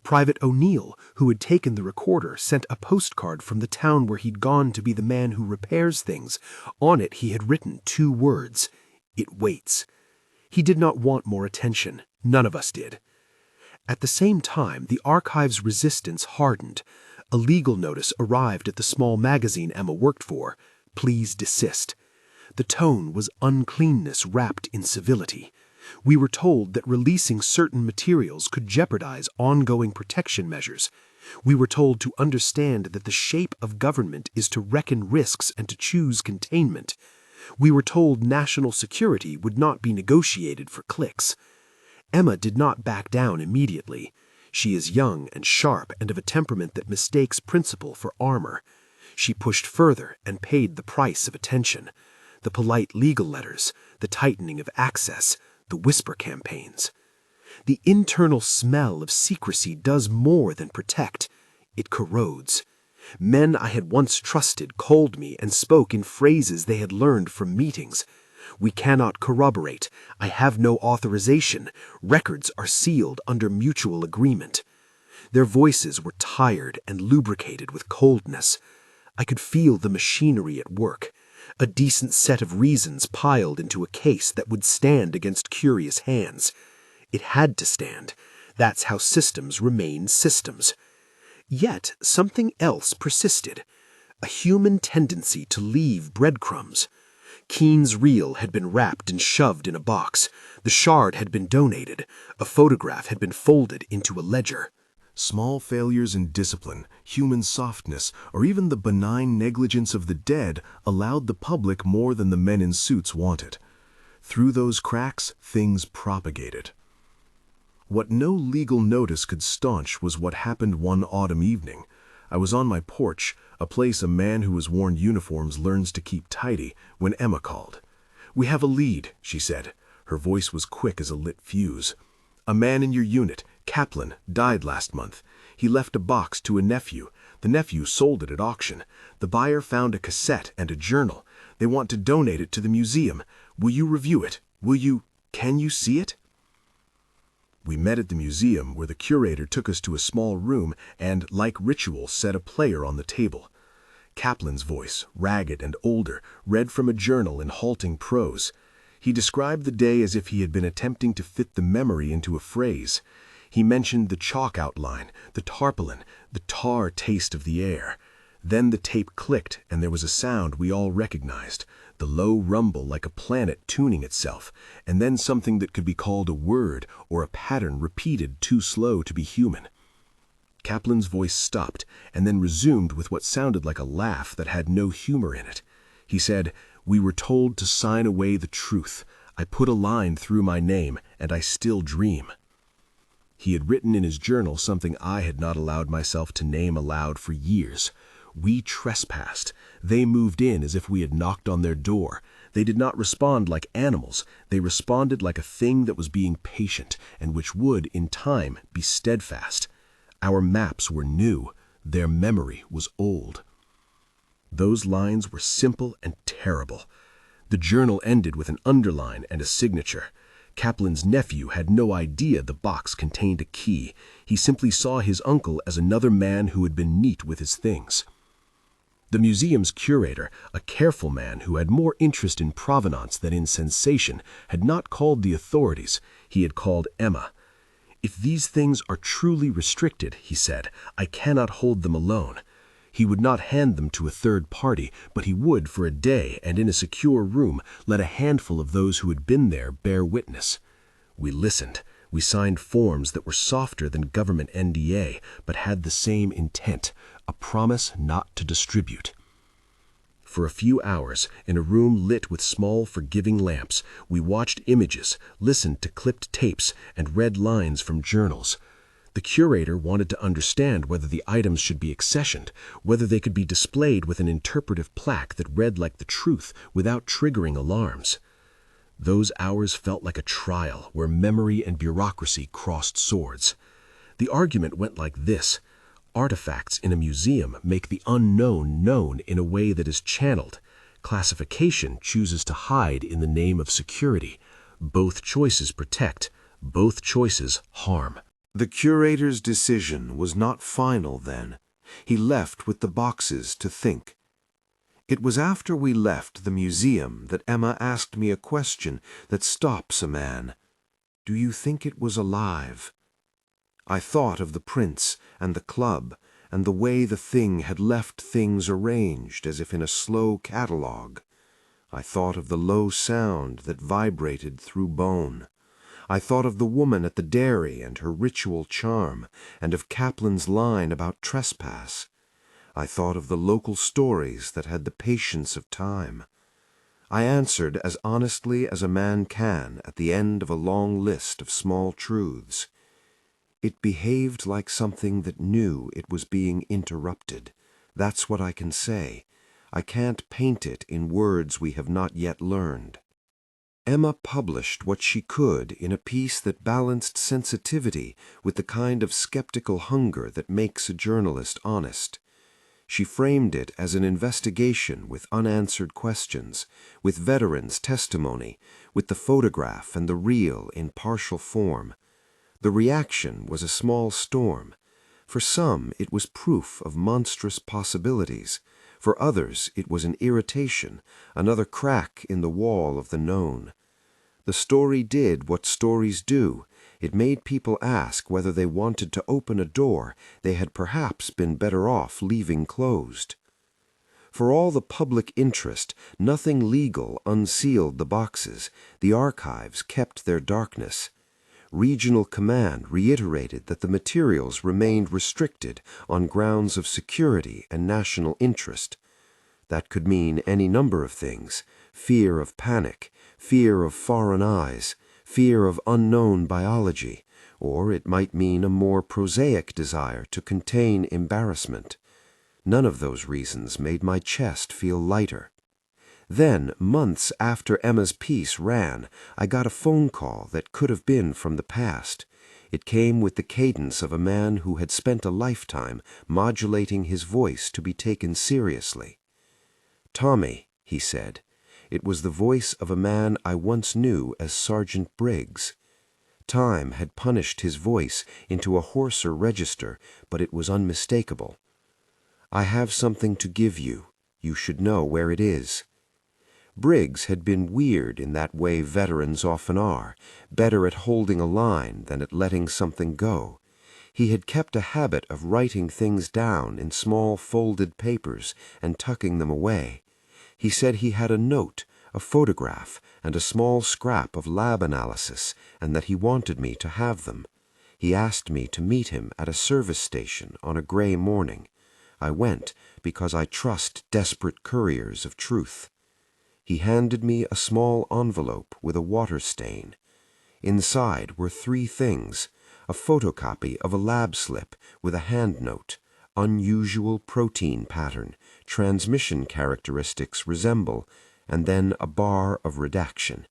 Speaker 5: Private O'Neill, who had taken the recorder, sent a postcard from the town where he'd gone to be the man who repairs things. On it he had written 2 words: "It waits." He did not want more attention. None of us did. At the same time, the archive's resistance hardened. A legal notice arrived at the small magazine Emma worked for: "Please desist." The tone was uncleanness wrapped in civility. We were told that releasing certain materials could jeopardize ongoing protection measures. We were told to understand that the shape of government is to reckon risks and to choose containment. We were told national security would not be negotiated for clicks. Emma did not back down immediately. She is young and sharp and of a temperament that mistakes principle for armor. She pushed further and paid the price of attention. The polite legal letters, the tightening of access, the whisper campaigns. The internal smell of secrecy does more than protect. It corrodes. Men I had once trusted called me and spoke in phrases they had learned from meetings. "We cannot corroborate. I have no authorization. Records are sealed under mutual agreement." Their voices were tired and lubricated with coldness. I could feel the machinery at work. A decent set of reasons piled into a case that would stand against curious hands. It had to stand. That's how systems remain systems. Yet something else persisted. A human tendency to leave breadcrumbs. Keen's reel had been wrapped and shoved in a box. The shard had been donated. A photograph had been folded into a ledger.
Speaker 1: Small failures in discipline, human softness, or even the benign negligence of the dead allowed the public more than the men in suits wanted. Through those cracks, things propagated. What no legal notice could staunch was what happened one autumn evening. I was on my porch, a place a man who has worn uniforms learns to keep tidy, when Emma called. "We have a lead," she said. Her voice was quick as a lit fuse. "A man in your unit, Kaplan, died last month. He left a box to a nephew. The nephew sold it at auction. The buyer found a cassette and a journal. They want to donate it to the museum. Will you review it? Can you see it?" We met at the museum, where the curator took us to a small room and, like ritual, set a player on the table. Kaplan's voice, ragged and older, read from a journal in halting prose. He described the day as if he had been attempting to fit the memory into a phrase. He mentioned the chalk outline, the tarpaulin, the tar taste of the air. Then the tape clicked, and there was a sound we all recognized,
Speaker 3: the low rumble like a planet tuning itself, and then something that could be called a word or a pattern repeated too slow to be human. Kaplan's voice stopped and then resumed with what sounded like a laugh that had no humor in it. He said, "We were told to sign away the truth. I put a line through my name, and I still dream." He had written in his journal something I had not allowed myself to name aloud for years. We trespassed. They moved in as if we had knocked on their door. They did not respond like animals. They responded like a thing that was being patient and which would, in time, be steadfast. Our maps were new. Their memory was old. Those lines were simple and terrible. The journal ended with an underline and a signature. Kaplan's nephew had no idea the box contained a key. He simply saw his uncle as another man who had been neat with his things. The museum's curator, a careful man who had more interest in provenance than in sensation, had not called the authorities. He had called Emma. "If these things are truly restricted," he said, "I cannot hold them alone." He would not hand them to a third party, but he would, for a day and in a secure room, let a handful of those who had been there bear witness. We listened. We signed forms that were softer than government NDA, but had the same intent, a promise not to distribute. For a few hours, in a room lit with small, forgiving lamps, we watched images, listened to clipped tapes, and read lines from journals. The curator wanted to understand whether the items should be accessioned, whether they could be displayed with an interpretive plaque that read like the truth without triggering alarms. Those hours felt like a trial where memory and bureaucracy crossed swords. The argument went like this: artifacts in a museum make the unknown known in a way that is channeled. Classification chooses to hide in the name of security. Both choices protect, both choices harm.
Speaker 2: The curator's decision was not final then. He left with the boxes to think. It was after we left the museum that Emma asked me a question that stops a man. "Do you think it was alive?" I thought of the prince and the club and the way the thing had left things arranged as if in a slow catalogue. I thought of the low sound that vibrated through bone. I thought of the woman at the dairy and her ritual charm, and of Kaplan's line about trespass. I thought of the local stories that had the patience of time. I answered as honestly as a man can at the end of a long list of small truths. It behaved like something that knew it was being interrupted. That's what I can say. I can't paint it in words we have not yet learned. Emma published what she could in a piece that balanced sensitivity with the kind of skeptical hunger that makes a journalist honest. She framed it as an investigation with unanswered questions, with veterans' testimony, with the photograph and the reel in partial form. The reaction was a small storm. For some, it was proof of monstrous possibilities. For others, it was an irritation, another crack in the wall of the known. The story did what stories do. It made people ask whether they wanted to open a door they had perhaps been better off leaving closed. For all the public interest, nothing legal unsealed the boxes. The archives kept their darkness. Regional Command reiterated that the materials remained restricted on grounds of security and national interest. That could mean any number of things: fear of panic, fear of foreign eyes, fear of unknown biology, or it might mean a more prosaic desire to contain embarrassment. None of those reasons made my chest feel lighter. Then, months after Emma's piece ran, I got a phone call that could have been from the past. It came with the cadence of a man who had spent a lifetime modulating his voice to be taken seriously. "Tommy," he said. It was the voice of a man I once knew as Sergeant Briggs. Time had punished his voice into a hoarser register, but it was unmistakable. "I have something to give you. You should know where it is." Briggs had been weird in that way veterans often are, better at holding a line than at letting something go. He had kept a habit of writing things down in small folded papers and tucking them away. He said he had a note, a photograph, and a small scrap of lab analysis, and that he wanted me to have them. He asked me to meet him at a service station on a gray morning. I went because I trust desperate couriers of truth. He handed me a small envelope with a water stain. Inside were 3 things: a photocopy of a lab slip with a hand note, unusual protein pattern, transmission characteristics resemble, and then a bar of redaction,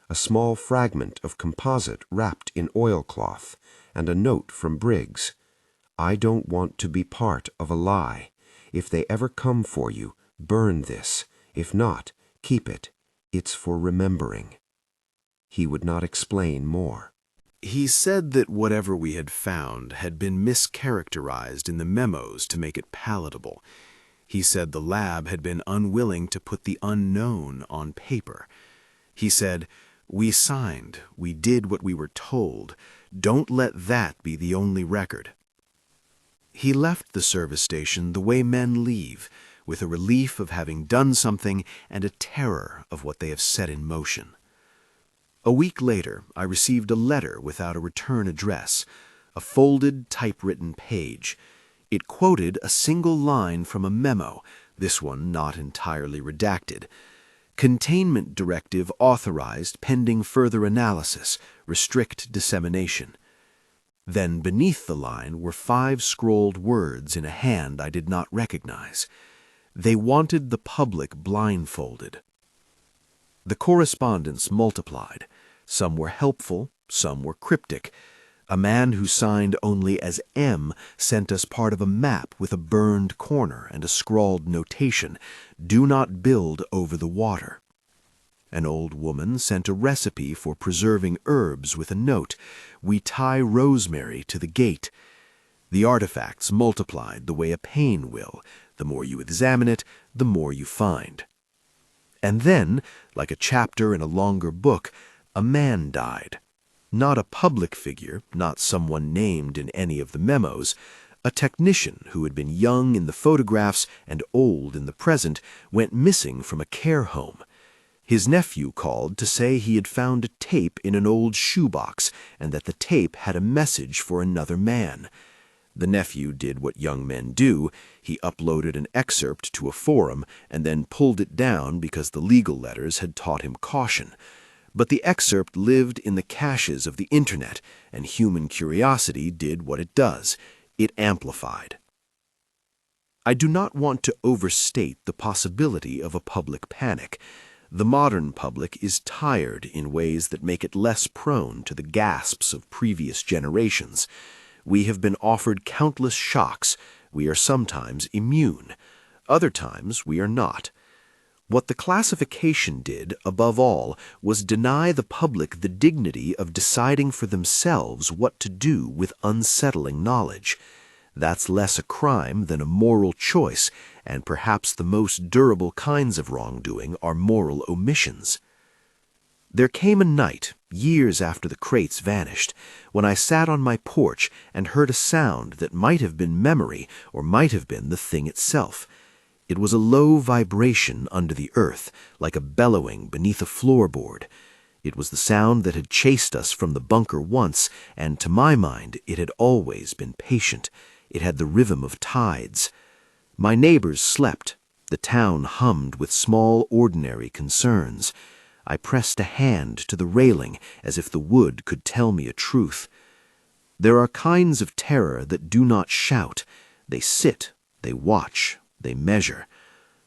Speaker 2: a small fragment of composite wrapped in oilcloth, and a note from Briggs. I don't want to be part of a lie. If they ever come for you, burn this. If not, keep it. It's for remembering. He would not explain more.
Speaker 1: He said that whatever we had found had been mischaracterized in the memos to make it palatable. He said the lab had been unwilling to put the unknown on paper. He said, "We signed, we did what we were told. Don't let that be the only record." He left the service station the way men leave, with a relief of having done something and a terror of what they have set in motion. A week later, I received a letter without a return address, a folded, typewritten page. It quoted a single line from a memo, this one not entirely redacted. Containment directive authorized pending further analysis, restrict dissemination. Then beneath the line were 5 scrolled words in a hand I did not recognize. They wanted the public blindfolded. The correspondence multiplied. Some were helpful, some were cryptic. A man who signed only as M sent us part of a map with a burned corner and a scrawled notation, "Do not build over the water." An old woman sent a recipe for preserving herbs with a note, "We tie rosemary to the gate." The artifacts multiplied the way a pane will. The more you examine it, the more you find. And then, like a chapter in a longer book, a man died. Not a public figure, not someone named in any of the memos. A technician who had been young in the photographs and old in the present went missing from a care home. His nephew called to say he had found a tape in an old shoebox and that the tape had a message for another man. The nephew did what young men do. He uploaded an excerpt to a forum and then pulled it down because the legal letters had taught him caution. But the excerpt lived in the caches of the internet, and human curiosity did what it does. It amplified. I do not want to overstate the possibility of a public panic. The modern public is tired in ways that make it less prone to the gasps of previous generations. We have been offered countless shocks. We are sometimes immune. Other times we are not. What the classification did, above all, was deny the public the dignity of deciding for themselves what to do with unsettling knowledge. That's less a crime than a moral choice, and perhaps the most durable kinds of wrongdoing are moral omissions. There came a night, years after the crates vanished, when I sat on my porch and heard a sound that might have been memory or might have been the thing itself. It was a low vibration under the earth, like a bellowing beneath a floorboard. It was the sound that had chased us from the bunker once, and to my mind it had always been patient. It had the rhythm of tides. My neighbors slept. The town hummed with small, ordinary concerns. I pressed a hand to the railing as if the wood could tell me a truth. There are kinds of terror that do not shout. They sit, they watch, they measure.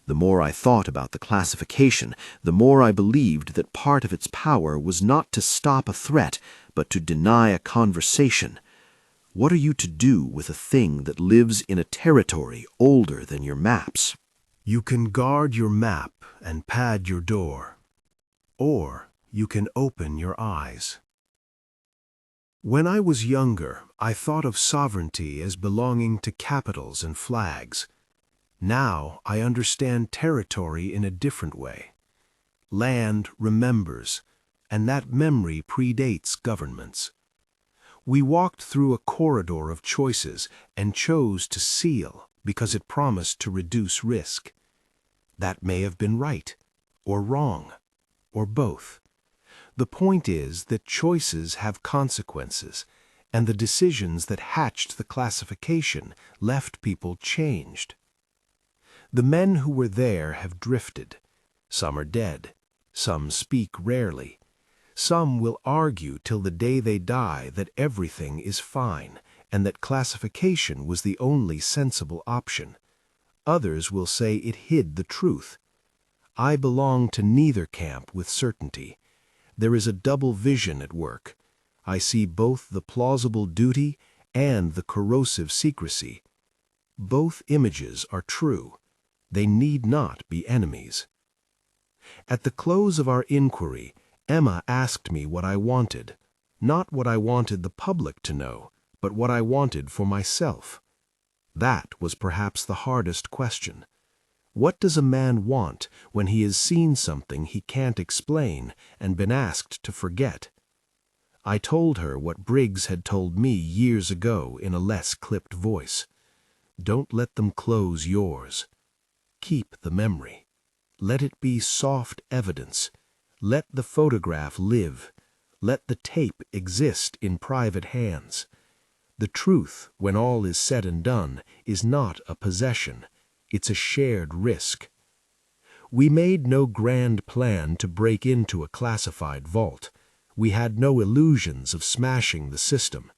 Speaker 1: The more I thought about the classification, the more I believed that part of its power was not to stop a threat, but to deny a conversation. What are you to do with a thing that lives in a territory older than your maps?
Speaker 5: You can guard your map and pad your door, or you can open your eyes. When I was younger, I thought of sovereignty as belonging to capitals and flags. Now I understand territory in a different way. Land remembers, and that memory predates governments. We walked through a corridor of choices and chose to seal because it promised to reduce risk. That may have been right or wrong. or both. The point is that choices have consequences, and the decisions that hatched the classification left people changed. The men who were there have drifted. Some are dead. Some speak rarely. Some will argue till the day they die that everything is fine, and that classification was the only sensible option. Others will say it hid the truth. I belong to neither camp with certainty. There is a double vision at work. I see both the plausible duty and the corrosive secrecy. Both images are true. They need not be enemies. At the close of our inquiry, Emma asked me what I wanted, not what I wanted the public to know, but what I wanted for myself. That was perhaps the hardest question. What does a man want when he has seen something he can't explain and been asked to forget? I told her what Briggs had told me years ago in a less clipped voice. Don't let them close yours. Keep the memory. Let it be soft evidence. Let the photograph live. Let the tape exist in private hands. The truth, when all is said and done, is not a possession. It's a shared risk. We made no grand plan to break into a classified vault. We had no illusions of smashing the system.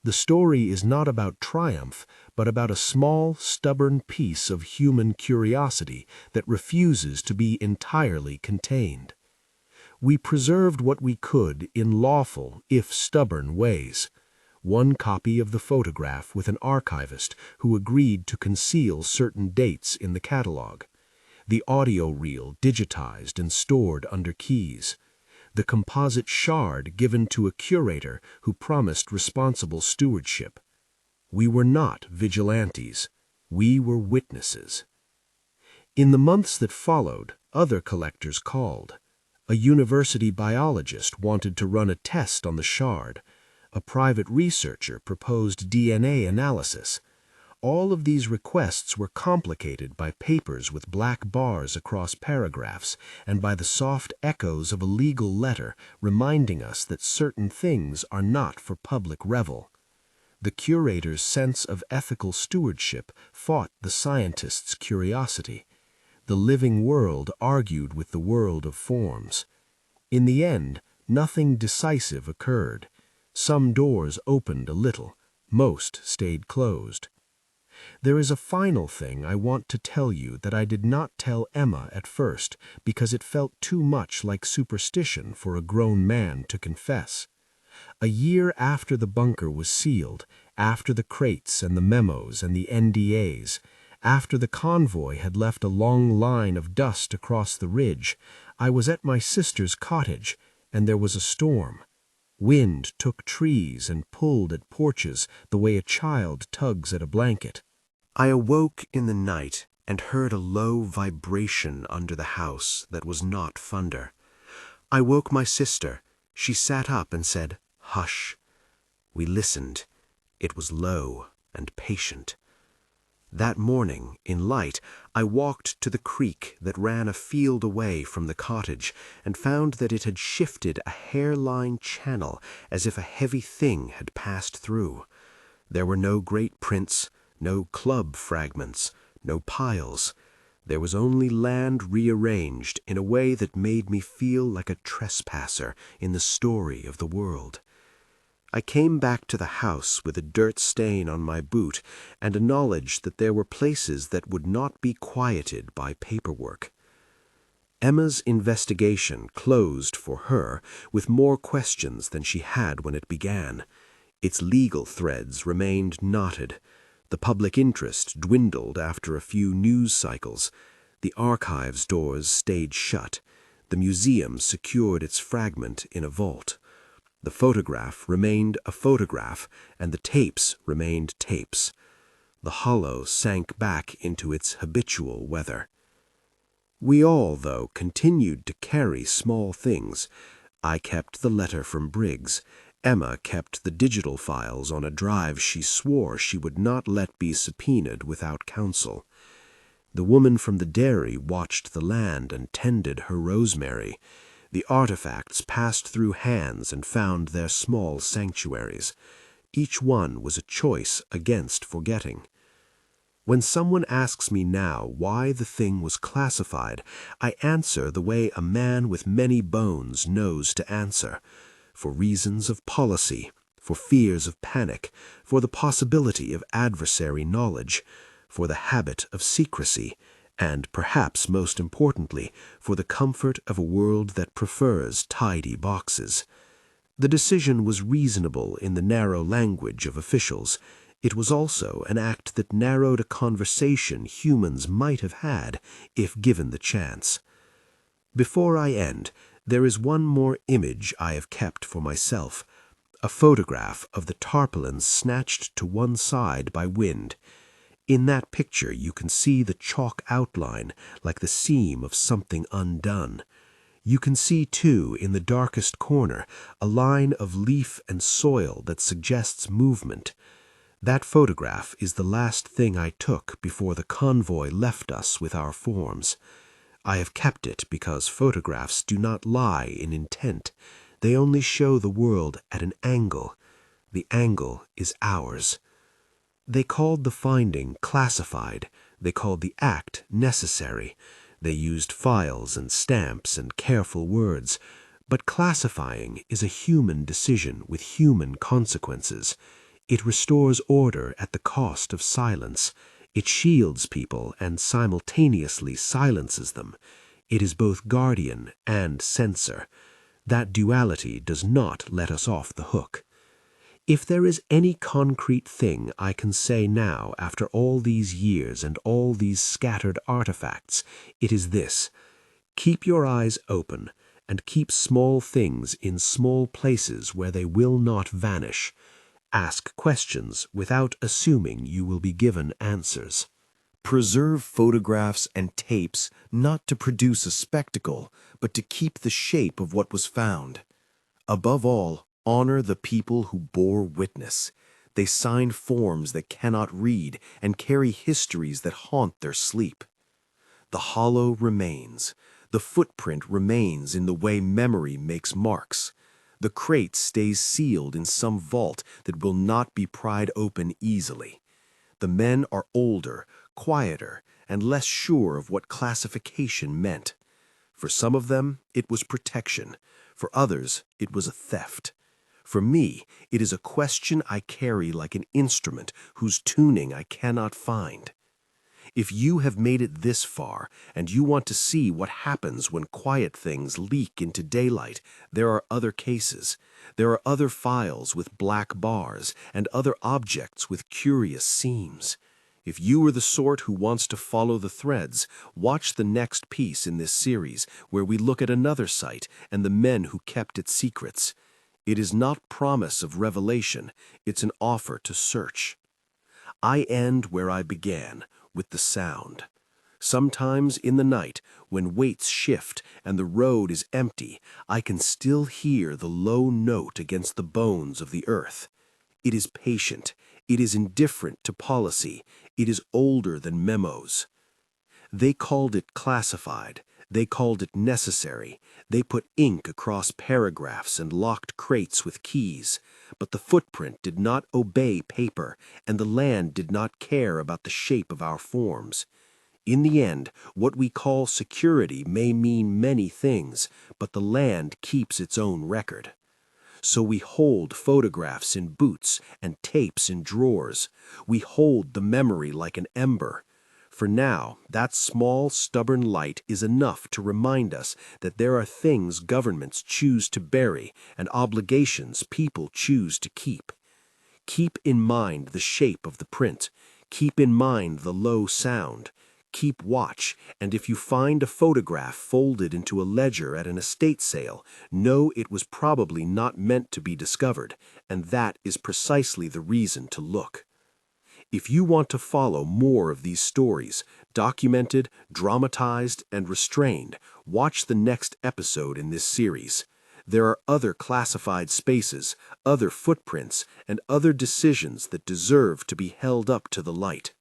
Speaker 5: The story is not about triumph, but about a small, stubborn piece of human curiosity that refuses to be entirely contained. We preserved what we could in lawful, if stubborn, ways. One copy of the photograph with an archivist who agreed to conceal certain dates in the catalog. The audio reel digitized and stored under keys. The composite shard given to a curator who promised responsible stewardship. We were not vigilantes. We were witnesses. In the months that followed, other collectors called. A university biologist wanted to run a test on the shard. A private researcher proposed DNA analysis. All of these requests were complicated by papers with black bars across paragraphs and by the soft echoes of a legal letter reminding us that certain things are not for public revel. The curator's sense of ethical stewardship fought the scientist's curiosity. The living world argued with the world of forms. In the end, nothing decisive occurred. Some doors opened a little. Most stayed closed. There is a final thing I want to tell you that I did not tell Emma at first because it felt too much like superstition for a grown man to confess. A year after the bunker was sealed, after the crates and the memos and the NDAs, after the convoy had left a long line of dust across the ridge, I was at my sister's cottage, and there was a storm. Wind took trees and pulled at porches the way a child tugs at a blanket. I awoke in the night and heard a low vibration under the house that was not thunder. I woke my sister. She sat up and said, "Hush." We listened. It was low and patient. That morning, in light, I walked to the creek that ran a field away from the cottage and found that it had shifted a hairline channel as if a heavy thing had passed through. There were no great prints, no club fragments, no piles. There was only land rearranged in a way that made me feel like a trespasser in the story of the world. I came back to the house with a dirt stain on my boot and a knowledge that there were places that would not be quieted by paperwork. Emma's investigation closed for her with more questions than she had when it began. Its legal threads remained knotted. The public interest dwindled after a few news cycles. The archives doors stayed shut. The museum secured its fragment in a vault. The photograph remained a photograph, and the tapes remained tapes. The hollow sank back into its habitual weather. We all, though, continued to carry small things. I kept the letter from Briggs. Emma kept the digital files on a drive she swore she would not let be subpoenaed without counsel. The woman from the dairy watched the land and tended her rosemary.
Speaker 3: The artifacts passed through hands and found their small sanctuaries. Each one was a choice against forgetting. When someone asks me now why the thing was classified, I answer the way a man with many bones knows to answer: for reasons of policy, for fears of panic, for the possibility of adversary knowledge, for the habit of secrecy, and perhaps most importantly, for the comfort of a world that prefers tidy boxes. The decision was reasonable in the narrow language of officials. It was also an act that narrowed a conversation humans might have had if given the chance. Before I end, there is one more image I have kept for myself, a photograph of the tarpaulins snatched to one side by wind. In that picture you can see the chalk outline like the seam of something undone. You can see, too, in the darkest corner, a line of leaf and soil that suggests movement. That photograph is the last thing I took before the convoy left us with our forms. I have kept it because photographs do not lie in intent. They only show the world at an angle. The angle is ours. They called the finding classified. They called the act necessary. They used files and stamps and careful words. But classifying is a human decision with human consequences. It restores order at the cost of silence. It shields people and simultaneously silences them. It is both guardian and censor. That duality does not let us off the hook. If there is any concrete thing I can say now after all these years and all these scattered artifacts, it is this: keep your eyes open and keep small things in small places where they will not vanish. Ask questions without assuming you will be given answers.
Speaker 1: Preserve photographs and tapes not to produce a spectacle, but to keep the shape of what was found. Above all, honor the people who bore witness. They signed forms that cannot read and carry histories that haunt their sleep. The hollow remains. The footprint remains in the way memory makes marks. The crate stays sealed in some vault that will not be pried open easily. The men are older, quieter, and less sure of what classification meant. For some of them, it was protection. For others, it was a theft. For me, it is a question I carry like an instrument whose tuning I cannot find. If you have made it this far and you want to see what happens when quiet things leak into daylight, there are other cases. There are other files with black bars and other objects with curious seams. If you are the sort who wants to follow the threads, watch the next piece in this series where we look at another site and the men who kept its secrets. It is not promise of revelation, it's an offer to search. I end where I began, with the sound. Sometimes in the night, when weights shift and the road is empty, I can still hear the low note against the bones of the earth. It is patient, it is indifferent to policy, it is older than memos. They called it classified, they called it necessary, they put ink across paragraphs and locked crates with keys, but the footprint did not obey paper, and the land did not care about the shape of our forms. In the end, what we call security may mean many things, but the land keeps its own record. So we hold photographs in boots and tapes in drawers. We hold the memory like an ember. For now, that small, stubborn light is enough to remind us that there are things governments choose to bury and obligations people choose to keep. Keep in mind the shape of the print. Keep in mind the low sound. Keep watch, and if you find a photograph folded into a ledger at an estate sale, know it was probably not meant to be discovered, and that is precisely the reason to look. If you want to follow more of these stories, documented, dramatized, and restrained, watch the next episode in this series. There are other classified spaces, other footprints, and other decisions that deserve to be held up to the light.